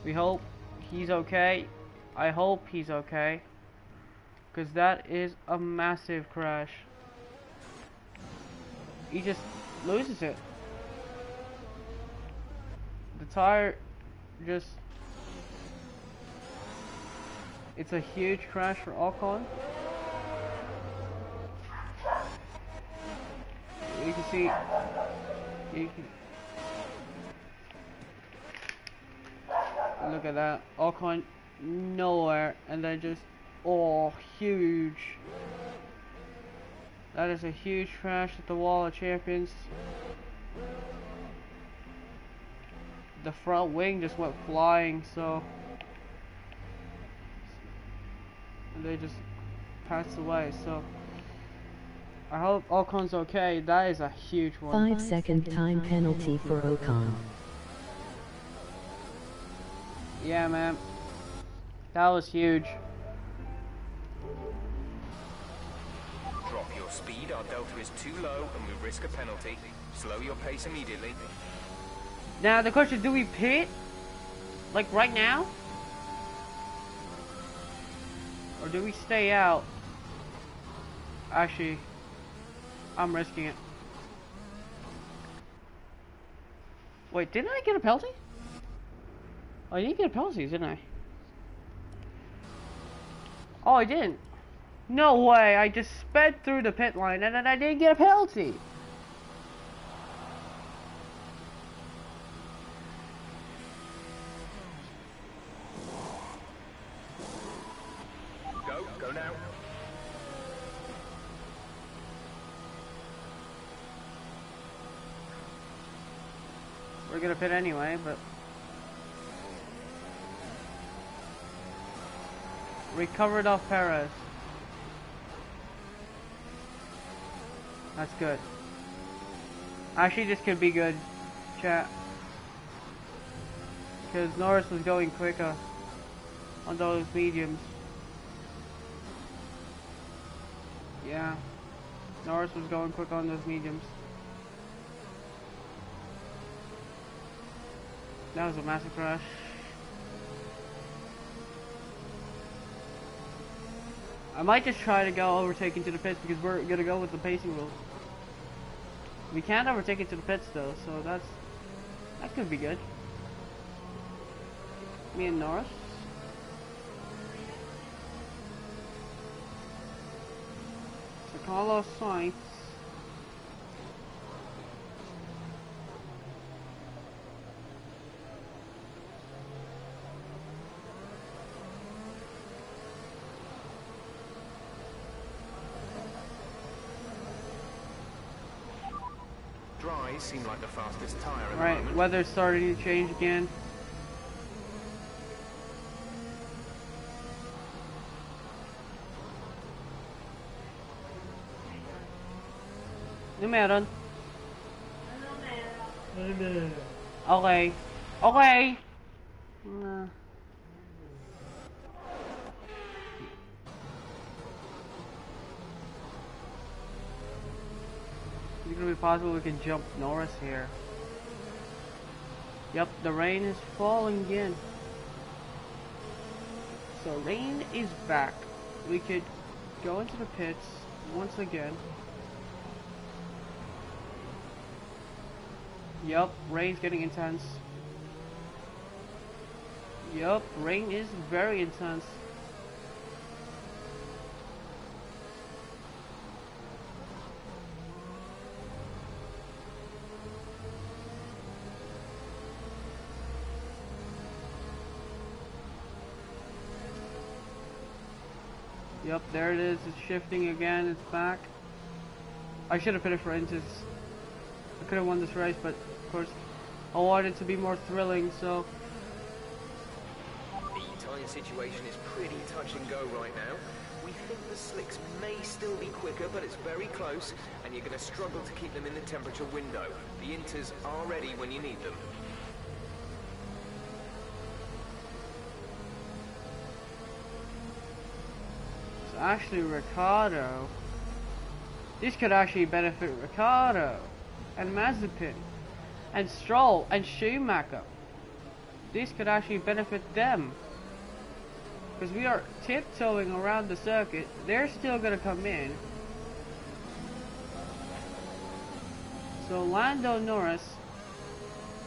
We hope he's okay. I hope he's okay, because that is a massive crash. He just loses it. The tire just... It's a huge crash for Ocon. You can see. You can, look at that. Ocon nowhere, and then just huge. That is a huge crash at the wall of champions. The front wing just went flying, so and they just passed away. So I hope Ocon's okay. That is a huge one. 5-second time penalty for Ocon. Yeah, man. That was huge. Drop your speed, our delta is too low and we risk a penalty. Slow your pace immediately. Now the question, do we pit? Like right now? Or do we stay out? Actually, I'm risking it. Wait, didn't I get a penalty? Oh, I didn't get a penalty, didn't I? Oh, I didn't. No way, I just sped through the pit line and then I didn't get a penalty. Go now. We're gonna pit anyway, but we covered off Perez. That's good. Actually, this could be good, chat. Because Norris was going quicker on those mediums. Yeah. Norris was going quicker on those mediums. That was a massive crash. I might just try to go overtake into the pits because we're gonna go with the pacing rules. We can't overtake into the pits though, so that could be good. Me and Norris. So Carlos Sainz. Dries seem like the fastest tyre at the Right, moment. weather's starting to change again. Meron. Okay. Okay. Is it gonna be possible we can jump Norris here? Yep, the rain is falling again. So rain is back. We could go into the pits once again. Yep, rain's getting intense. Yep, rain is very intense. Yep, there it is. It's shifting again. It's back. I should have finished for inches. I could have won this race, but of course I wanted it to be more thrilling, so The tyre situation is pretty touch and go right now. We think the slicks may still be quicker, but it's very close, and you're going to struggle to keep them in the temperature window. The inters are ready when you need them. it's actually Ricardo. This could actually benefit Ricardo and Mazepin and Stroll and Schumacher. This could actually benefit them. Because we are tiptoeing around the circuit. They're still going to come in. So Lando Norris.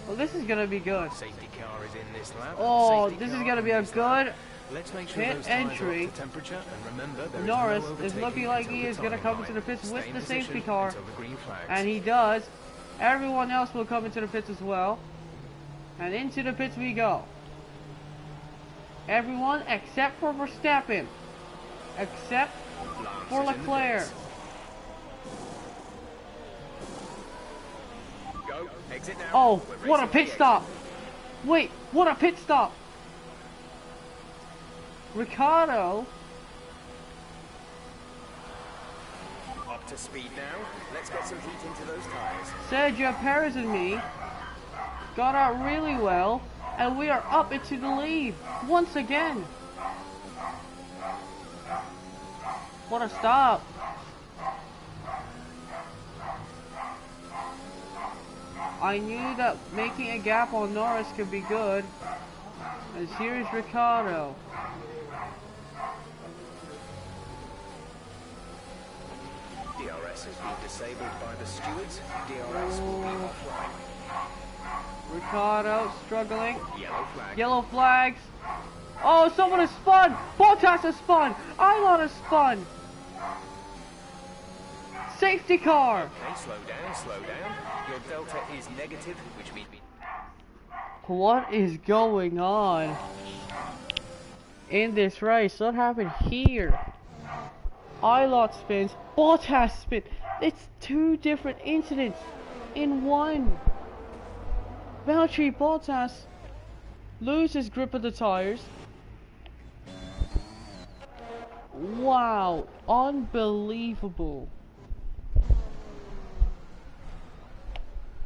Well, this is going to be good. Safety car is in this lap. Oh, Safety this is car going to be in a this lap. good Let's make sure Pit those tires are entry. up to temperature, and remember there is Norris no is overtaking looking like until he the is going to timing come into line. the pits Stay with in the position safety car. until the green flags. And he does. Everyone else will come into the pits as well. And into the pits we go. Everyone except for Verstappen. Except Lance for is in the Leclerc. pits. Go, exit now. Oh, We're what a racing pit for the stop. Wait, what a pit stop. Ricardo. exit. Up to speed now. Let's get some heat into those tires. Sergio Perez and me got out really well. And we are up into the lead once again. What a stop. I knew that making a gap on Norris could be good. And here's Ricardo. DRS has been disabled by the stewards. DRS will be offline. Ricardo struggling. Yellow flag. Yellow flags. Oh, someone has spun. Bottas has spun. Ilon has spun. Safety car. Okay, slow down, slow down. Your delta is negative, which means... What is going on in this race? What happened here? Ilot spins. Bottas spin. It's two different incidents in one. Valtteri Bottas loses grip of the tires. Wow, unbelievable.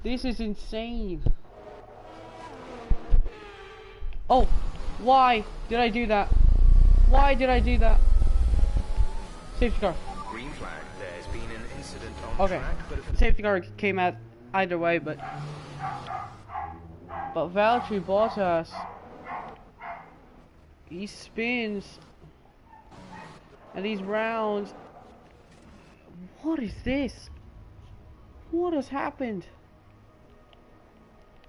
This is insane. Oh, why did I do that? Why did I do that? Safety car. Green flag. There's been an incident on Okay, track, but if safety car came out either way, but Valtteri Bottas, he spins, and these rounds. What is this? What has happened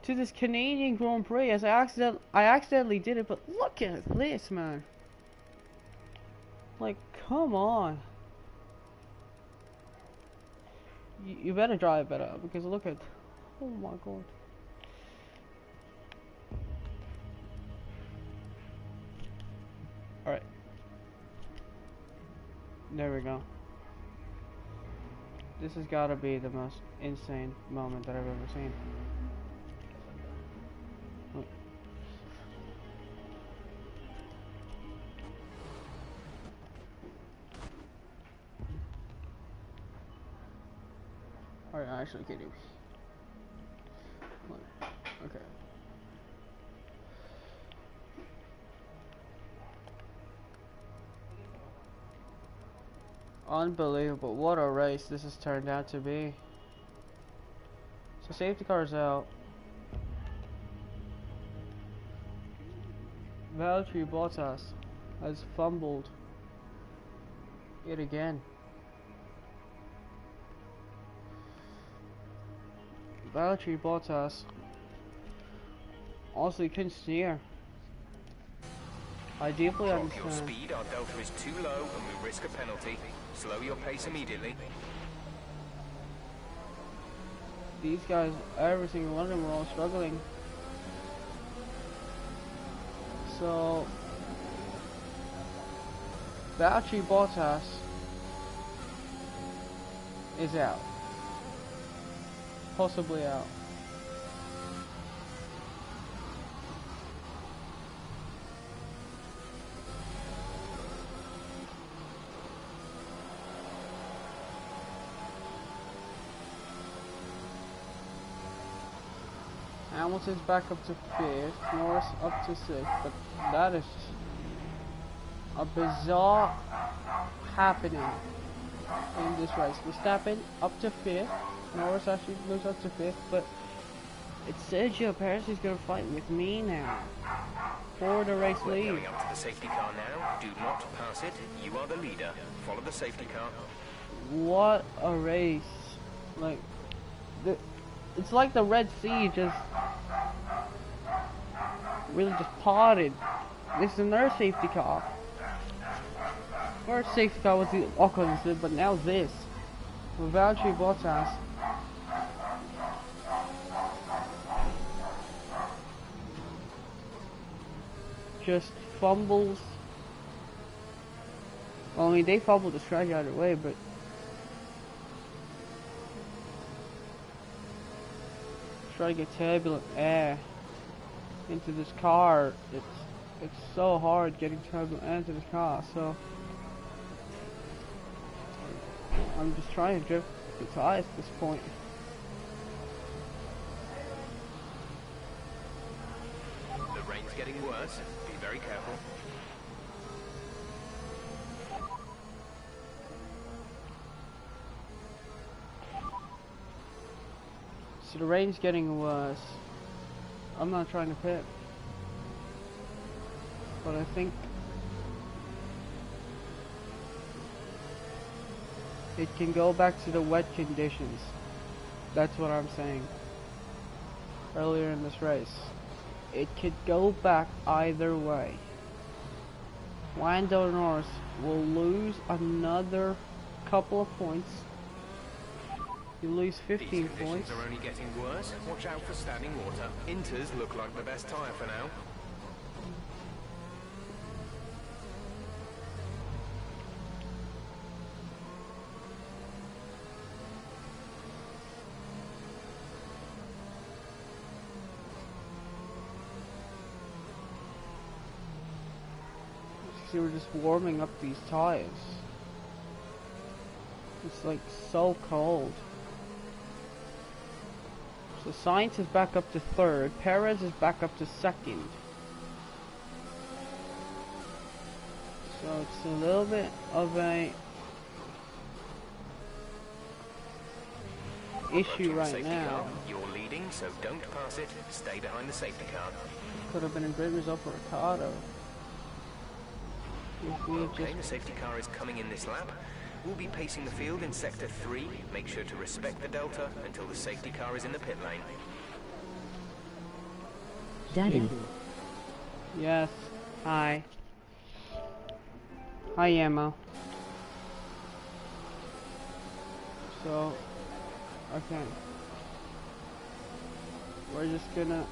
to this Canadian Grand Prix? As I accidentally did it, but look at this, man. Like, come on. You better drive better, because look at, oh my god. Alright. There we go. This has got to be the most insane moment that I've ever seen. Look. Alright, actually kidding. Look. Okay. Unbelievable. What a race this has turned out to be. So safety car's out. Valtteri Bottas has fumbled it again. Valtteri Bottas also couldn't steer. I deeply drop your understand. speed, our delta is too low and we risk a penalty. Slow your pace immediately. These guys, every single one of them, are all struggling. So, Valtteri Bottas is out. Possibly out. Hamilton's back up to 5th, Norris up to 6th, but that is a bizarre happening in this race. Verstappen up to 5th, Norris actually moves up to 5th, but it's Sergio Perez who's going to fight with me now for the race We're lead. going up to the safety car now. Do not pass it. You are the leader. Follow the safety car. What a race. Like, it's like the Red Sea just really just parted This is another safety car. First safety car was the Ocon, but now this. With Valtteri Bottas. Just fumbles. Well, I mean, they fumbled the strategy out of the way, but try to get turbulent air into this car. It's so hard getting turbulent air into this car. So I'm just trying to drift the tires at this point. The rain's getting worse. Be very careful. So the rain's getting worse. I'm not trying to pit, but I think it can go back to the wet conditions. That's what I'm saying. Earlier in this race, it could go back either way. Lando Norris will lose another couple of points. You lose 15 These points. conditions are only getting worse. Watch out for standing water. Inters look like the best tyre for now. See, we're just warming up these tires. It's like so cold. So Sainz is back up to third. Perez is back up to second. So it's a little bit of a issue right now. You're leading, so don't pass it. Stay behind the safety car. Could have been a great result for Ricardo. If we had Okay, the just safety car is coming in this lap. We'll be pacing the field in sector 3. Make sure to respect the delta until the safety car is in the pit lane. Daddy. Yes. Hi. Hi, Emma. So, okay. We're just gonna...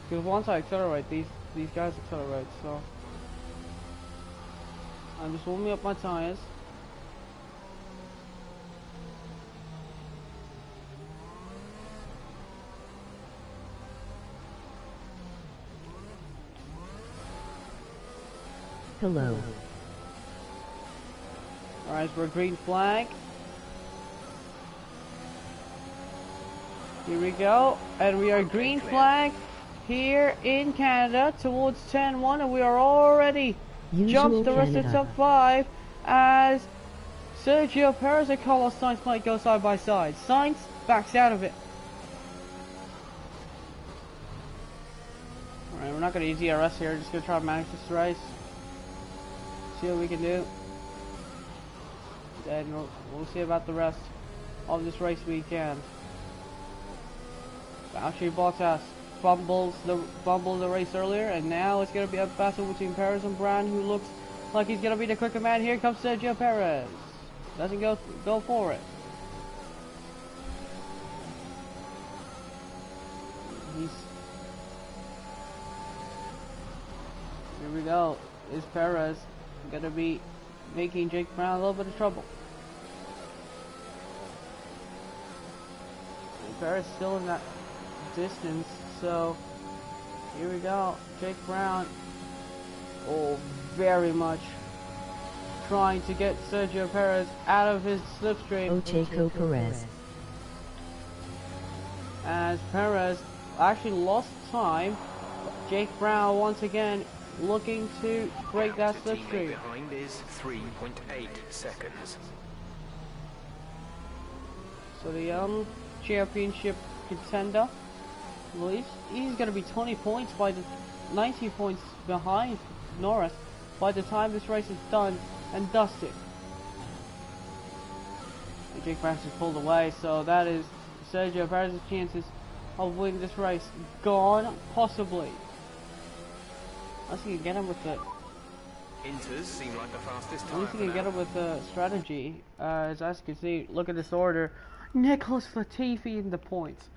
Because once I accelerate, these guys accelerate, so... I'm just warming up my tires. Hello. Alright, so we're green flag. Here we go, and we are green flag here in Canada towards 10-1, and we are already jumped the rest of the top 5 as Sergio Perez and Carlos Sainz might go side by side. Sainz backs out of it. Alright, we're not going to use DRS here, just going to try to manage this race. See what we can do. Then we'll see about the rest of this race weekend. Valtteri Bottas fumbled the race earlier, and now it's going to be a battle between Perez and Brown, who looks like he's going to be the quicker man. Here comes Sergio Perez. Doesn't go for it. Here we go. Is Perez going to be making Jake Brown a little bit of trouble? And Perez still in that distance, so here we go. Jake Brown, very much trying to get Sergio Perez out of his slipstream. Checo Perez. As Perez actually lost time, Jake Brown once again looking to break that slipstream. Behind is 3.8 seconds. So the young championship contender, well, he's going to be 20 points by the 19 points behind Norris by the time this race is done and dusted. Jake Brown has pulled away, so that is Sergio Perez's chances of winning this race gone, possibly. Unless he can get him with the... Inters seem like the fastest At time least he for can get now. him with the strategy. As you can see, look at this order. Nicholas Latifi in the points.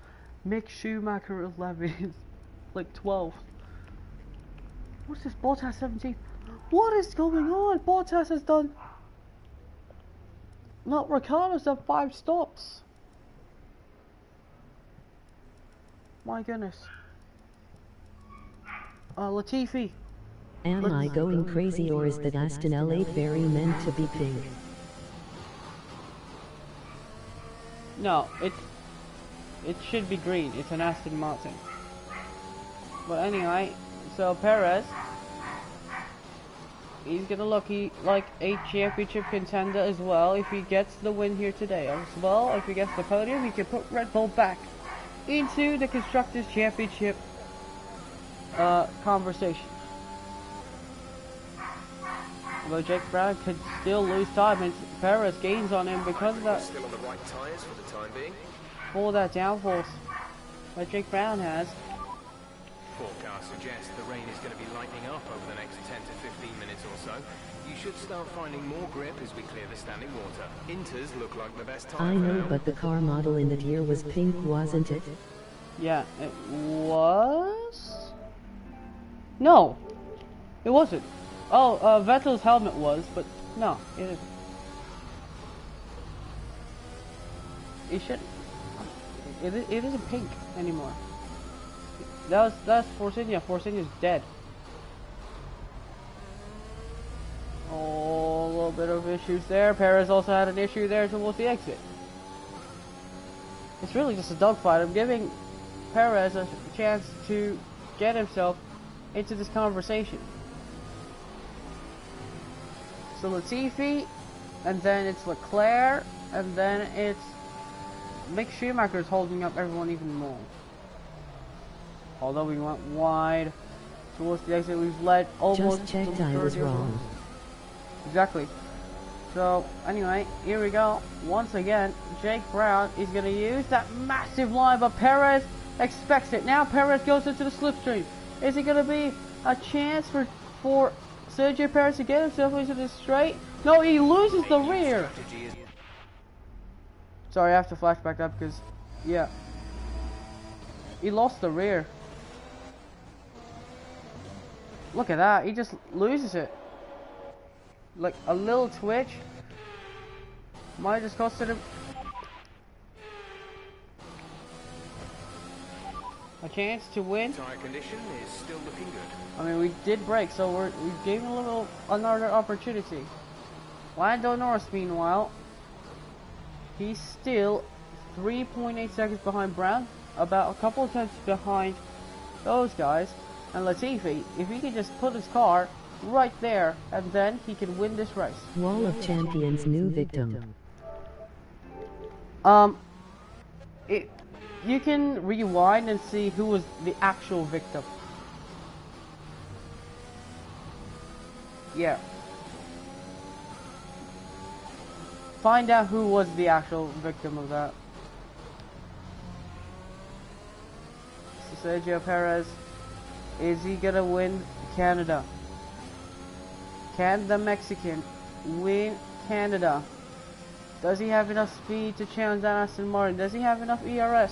Mick Schumacher 11, like 12. What's this? Bottas 17. What is going on? Bottas has done... Not Ricardo's done 5 stops. My goodness. Latifi. Am I going crazy, or is that Aston L8 very meant to be pink? No, it should be green. It's an Aston Martin. But anyway, so Perez, he's gonna look like a championship contender as well if he gets the win here today. As well, if he gets the podium, he can put Red Bull back into the Constructors' Championship conversation. Although Jake Brown could still lose time, and Perez gains on him because of that. Still on the right tyres for the time being. All that downforce that Jake Brown has. Forecast suggests the rain is going to be lightening up over the next 10 to 15 minutes or so. You should start finding more grip as we clear the standing water. Inters look like the best time I for know, now. but the car model in that year was pink, wasn't it? Yeah, it was. No, it wasn't. Oh, Vettel's helmet was, but no, it isn't. It should. It isn't pink anymore. That's Forcinia. Forcinia's dead. Oh, a little bit of issues there. Perez also had an issue there towards the exit. It's really just a dogfight. I'm giving Perez a chance to get himself into this conversation. So Latifi, and then it's Leclerc, and then it's Mick Schumacher's holding up everyone even more. Although we went wide towards the exit, we've led almost. Just checked, I was wrong. Exactly. So anyway, here we go. Once again, Jake Brown is going to use that massive line, but Perez expects it. Now Perez goes into the slipstream. Is it going to be a chance for Sergio Perez to get himself into the straight? No, he loses the rear. Sorry, I have to flash back up because, yeah, he lost the rear. Look at that, he just loses it. Like a little twitch might just costed him a chance to win. Tire condition is still looking good. I mean, we did break, so we gave him another opportunity. Lando Norris, meanwhile, he's still 3.8 seconds behind Brown, about a couple of tenths behind those guys. And Latifi, if he can just put his car right there, and then he can win this race. Wall of Champions, new victim. You can rewind and see who was the actual victim. Yeah. Find out who was the actual victim of that. So Sergio Perez, is he gonna win Canada? Can the Mexican win Canada? Does he have enough speed to challenge that Aston Martin? Does he have enough ERS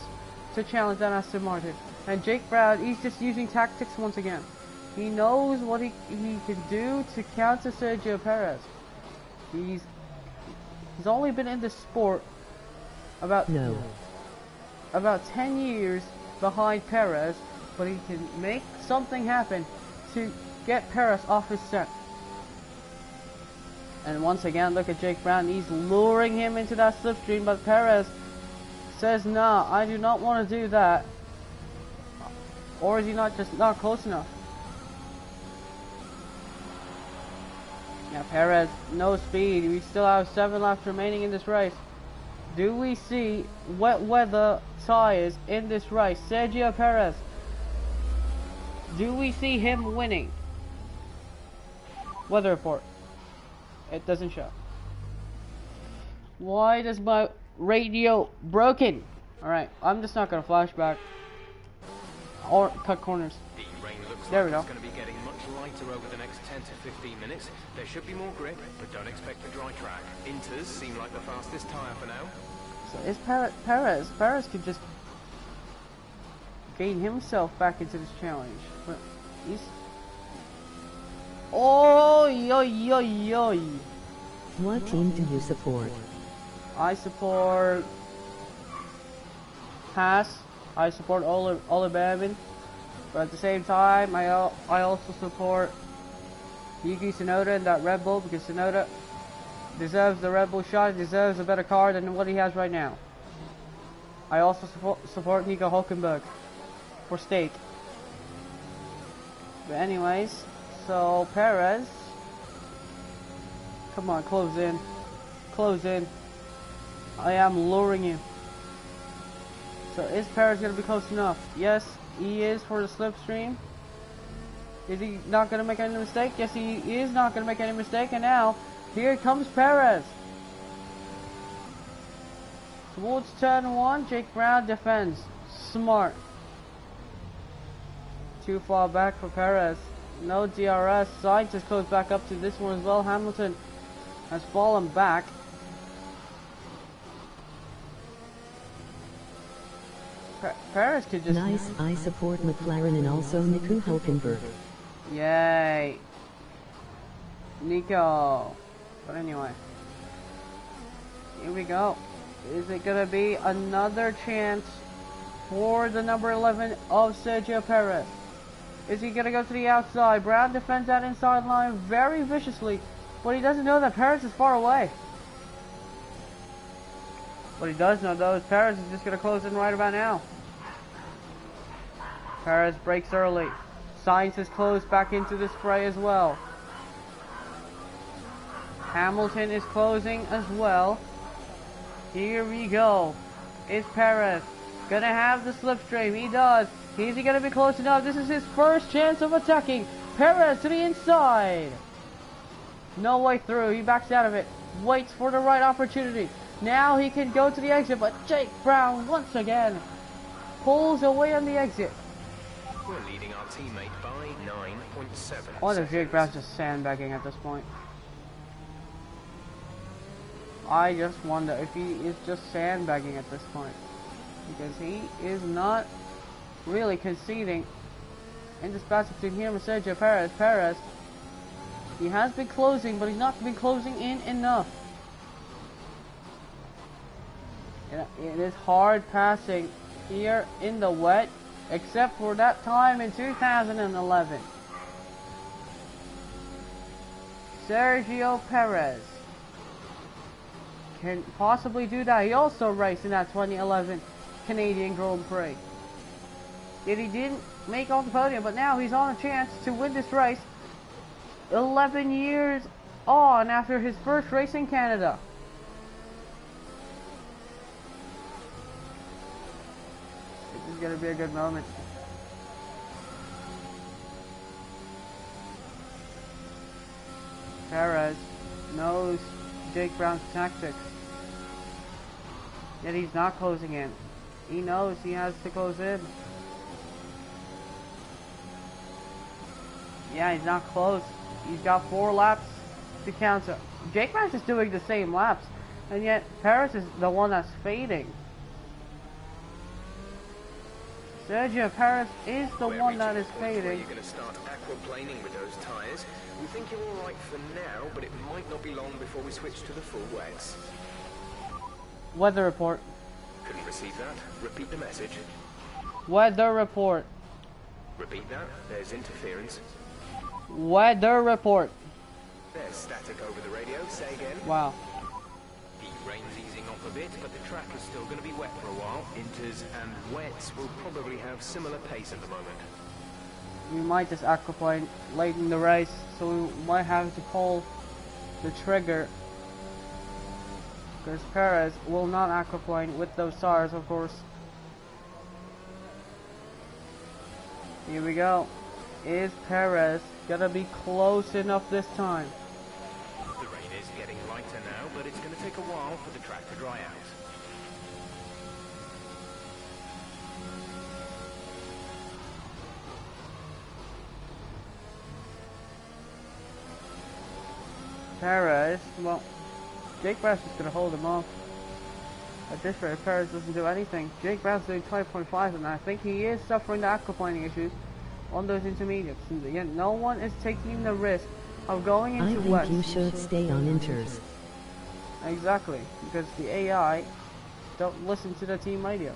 to challenge that Aston Martin? And Jake Brown, he's just using tactics once again. He knows what he can do to counter Sergio Perez. He's only been in this sport about 10 years behind Perez, but he can make something happen to get Perez off his scent. And once again, look at Jake Brown. He's luring him into that slipstream, but Perez says, "Nah, I do not want to do that." Or is he just not close enough? Now Perez, no speed. We still have 7 laps remaining in this race. Do we see wet weather tires in this race? Sergio Perez, do we see him winning? Weather report. It doesn't show. Why does my radio broken. Alright, I'm just not gonna flashback or cut corners. The rain looks There like we it's go. going to be getting much lighter over the next 10 to 15 minutes. There should be more grip, but don't expect a dry track. Inters seem like the fastest tyre for now. So is Perez? Perez could just gain himself back into this challenge. But he's... Oh, yo, yo, yo. What team do you support? I support Haas. I support Oliver, but at the same time, I also support Yuki Tsunoda in that Red Bull because Tsunoda deserves the Red Bull shot. Deserves a better car than what he has right now. I also support Nico Hulkenberg for stake. But anyways, so Perez, come on, close in, close in. I am luring you. So is Perez going to be close enough? Yes, he is for the slipstream. Is he not going to make any mistake? Yes, he is not going to make any mistake. And now, here comes Perez. Towards turn 1, Jake Brown defends. Smart. Too far back for Perez. No DRS. Sainz is close back up to this one as well. Hamilton has fallen back. Perez could just... Nice, I support McLaren and also Nico Hulkenberg. Yay. Nico. But anyway. Here we go. Is it going to be another chance for the number 11 of Sergio Perez? Is he going to go to the outside? Brown defends that inside line very viciously. But he doesn't know that Perez is far away. What he does know though is Perez is just going to close in right about now. Perez breaks early. Sainz is close back into the fray as well. Hamilton is closing as well. Here we go. Is Perez going to have the slipstream? He does. Is he going to be close enough? This is his first chance of attacking. Perez to the inside. No way through. He backs out of it. Waits for the right opportunity. Now he can go to the exit, but Jake Brown once again pulls away on the exit. We're leading our teammate by 9.7. What if Jake Brown's just sandbagging at this point? I just wonder if he is just sandbagging at this point. Because he is not really conceding in this battle between him and Sergio Perez. Perez, he has been closing, but he's not been closing in enough. It is hard passing here in the wet, except for that time in 2011. Sergio Perez can possibly do that. He also raced in that 2011 Canadian Grand Prix. Yet he didn't make off the podium, but now he's on a chance to win this race 11 years on after his first race in Canada. This is going to be a good moment. Perez knows Jake Brown's tactics. Yet he's not closing in. He knows he has to close in. Yeah, he's not close. He's got 4 laps to counter. Jake Brown's just doing the same laps. And yet, Perez is the one that's fading. Sergio Perez is the one that is fading. You're going to start aquaplaning with those tyres. We think you're all right for now, but it might not be long before we switch to the full wets. Weather report. Couldn't receive that. Repeat the message. Weather report. Repeat that. There's interference. Weather report. There's static over the radio. Say again. Wow. The rain's easing off a bit, but the track is still going to be wet for a while. Inters and wets will probably have similar pace at the moment. We might just aquaplane late in the race, so we might have to pull the trigger. Because Perez will not aquaplane with those tires, of course. Here we go. Is Perez gonna be close enough this time? The rain is getting lighter now, but it's going to take a while for the track to dry out. Perez, well, Jake Brown's just gonna hold him off. At this rate, Perez doesn't do anything. Jake Brown's doing 20.5, and I think he is suffering the aquaplaning issues on those intermediates. And again, no one is taking the risk of going into I think you should stay on inters. Exactly, because the AI don't listen to the team radios.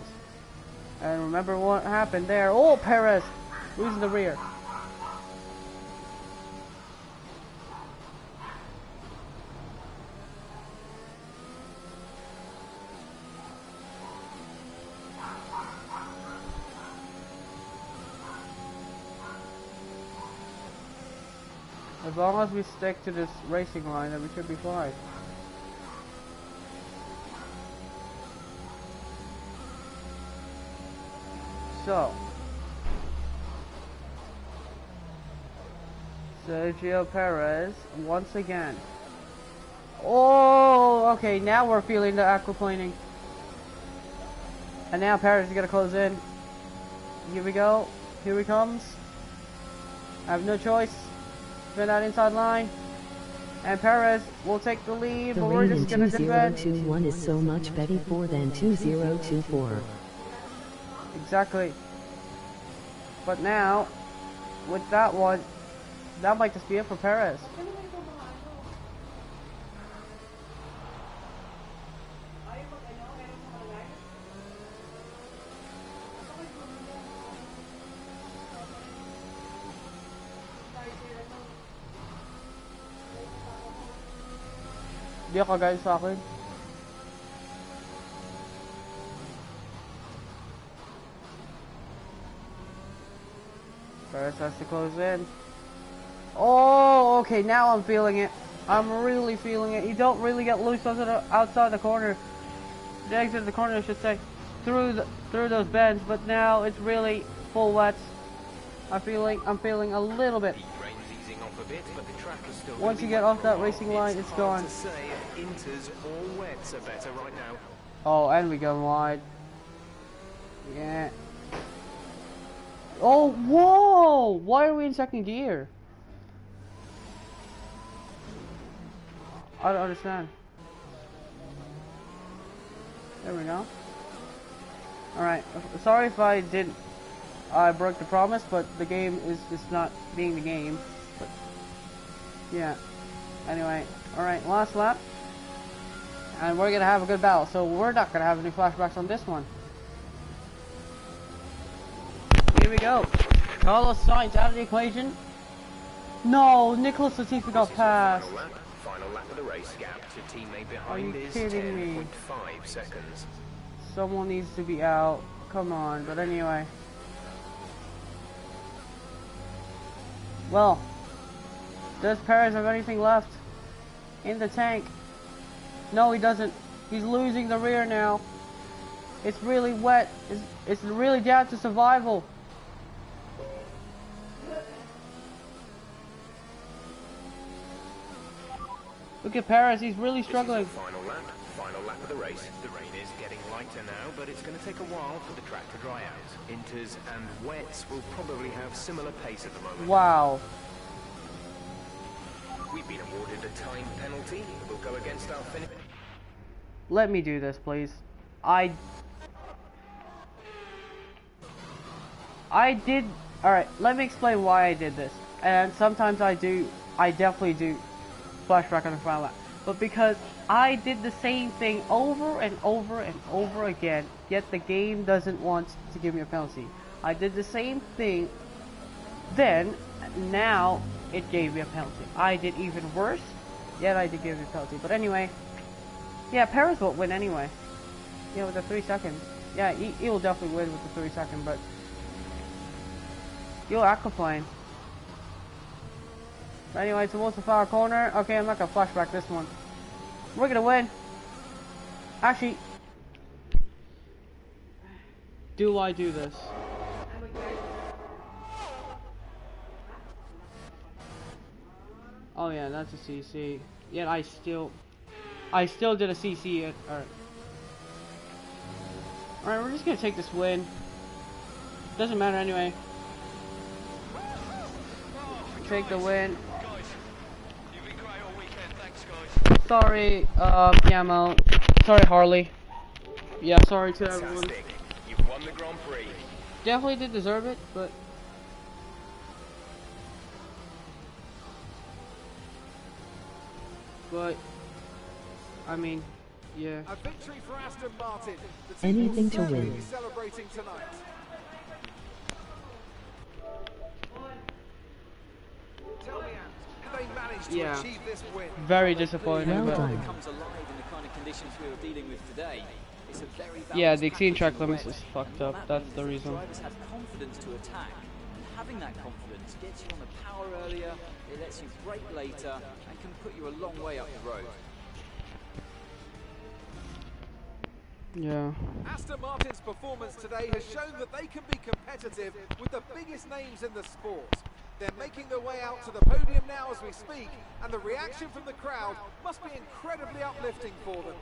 And remember what happened there. Oh, Perez losing the rear. As long as we stick to this racing line, then we should be fine. So, Sergio Perez once again. Oh, okay, now we're feeling the aquaplaning. And now Perez is gonna close in. Here we go. Here he comes. I have no choice. Spin that inside line. And Perez will take the lead, The but we're rain in just gonna defend. 2021 is so much better for than 2024. Exactly. But now, with that one, that might just be it for Perez. Di ako guys sa akin. Perez has to close in. Oh, okay, now I'm feeling it. I'm really feeling it. You don't really get loose onto the outside the corner. The exit of the corner, I should say. Through those bends, but now it's really full wets. I'm feeling a little bit. Once you get off that racing line, it's gone. Oh, and we go wide. Yeah. Oh, whoa! Why are we in second gear? I don't understand. There we go. Alright, sorry if I broke the promise, but the game is just not being the game. But, yeah. Anyway, alright, last lap. And we're gonna have a good battle, so we're not gonna have any flashbacks on this one. Here we go. Carlos Sainz out of the equation. No, Nicholas Latifi got past. Final lap of the race. Gap to teammate Are you behind is kidding me? 10.5 seconds. Someone needs to be out. Come on, but anyway. Well, does Perez have anything left in the tank? No, he doesn't. He's losing the rear now. It's really wet. It's really down to survival. Look at Perez, he's really struggling. Final lap of the race. The rain is getting lighter now, but it's going to take a while for the track to dry out. Inters and wets will probably have similar pace at the moment. Wow. We've been awarded a time penalty that will go against our finish. Let me do this, please. I did. Alright, let me explain why I did this. And sometimes I definitely do flashback on the final lap. But because I did the same thing over and over and over again, yet the game doesn't want to give me a penalty. I did the same thing then, now it gave me a penalty. I did even worse, yet I did give me a penalty. But anyway, yeah, Perez won't win anyway. Yeah, with the 3 seconds. Yeah, he will definitely win with the 3 second, but you'll aquaplane. Anyway, towards the far corner. Okay, I'm not gonna flashback this one. We're gonna win. Actually, do I do this? Oh yeah, that's a CC. Yet I still did a CC. Alright, we're just gonna take this win. Doesn't matter anyway. Take the win. Sorry, Camo. Sorry, Harley. Yeah, sorry to everyone. Fantastic. You've won the Grand Prix. Definitely did deserve it, but... I mean, yeah. A victory for Aston Martin. The team Anything will to certainly win. be celebrating tonight. Tell me, Ant, did they manage to Yeah. achieve this win? Very disappointing, Well but... done. It comes alive in the kind of conditions we were dealing with today. It's a very Yeah, balanced the extreme package track in the limits wet. is fucked And up. what that That's means the is reason. drivers have confidence to attack. And having that confidence gets you on the power earlier, it lets you brake later, and can put you a long way up the road. Yeah. Aston Martin's performance today has shown that they can be competitive with the biggest names in the sport. They're making their way out to the podium now as we speak, and the reaction from the crowd must be incredibly uplifting for them.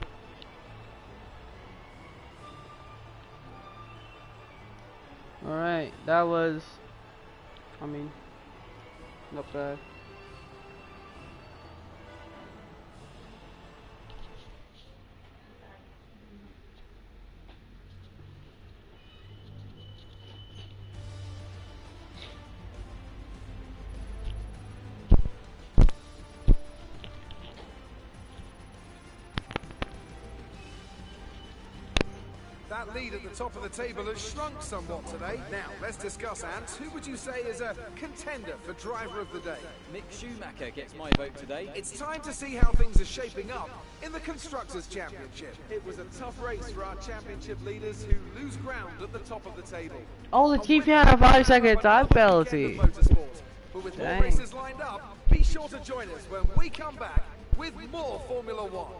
Alright, that was... I mean... not bad. That lead at the top of the table has shrunk somewhat today. Now, let's discuss, Ant. Who would you say is a contender for driver of the day? Mick Schumacher gets my vote today. It's time to see how things are shaping up in the Constructors' Championship. It was a tough race for our championship leaders who lose ground at the top of the table. Oh, the TP had a 5-second time penalty. But with more Dang. races lined up, be sure to join us when we come back with more Formula One.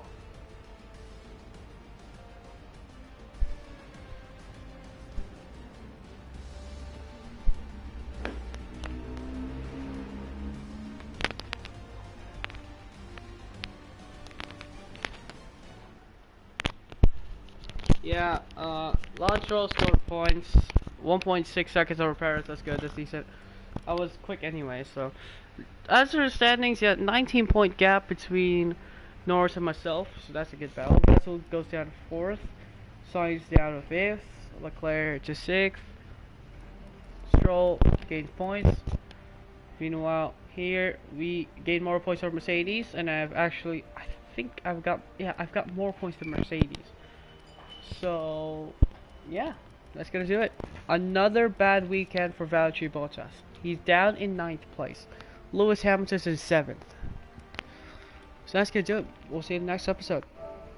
Yeah, Launch Roll scored points. 1.6 seconds over Paris, that's good, that's decent. I was quick anyway, so. As for the standings, yeah, 19-point gap between Norris and myself, so that's a good battle. Russell goes down to 4th, Sainz down to 5th, Leclerc to 6th, Stroll gains points. Meanwhile, here we gain more points over Mercedes, and I've actually, I think I've got more points than Mercedes. So, yeah, that's gonna do it. Another bad weekend for Valtteri Bottas. He's down in 9th place. Lewis Hamilton's in 7th. So that's gonna do it. We'll see you in the next episode.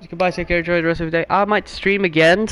Goodbye, take care, enjoy the rest of the day. I might stream again.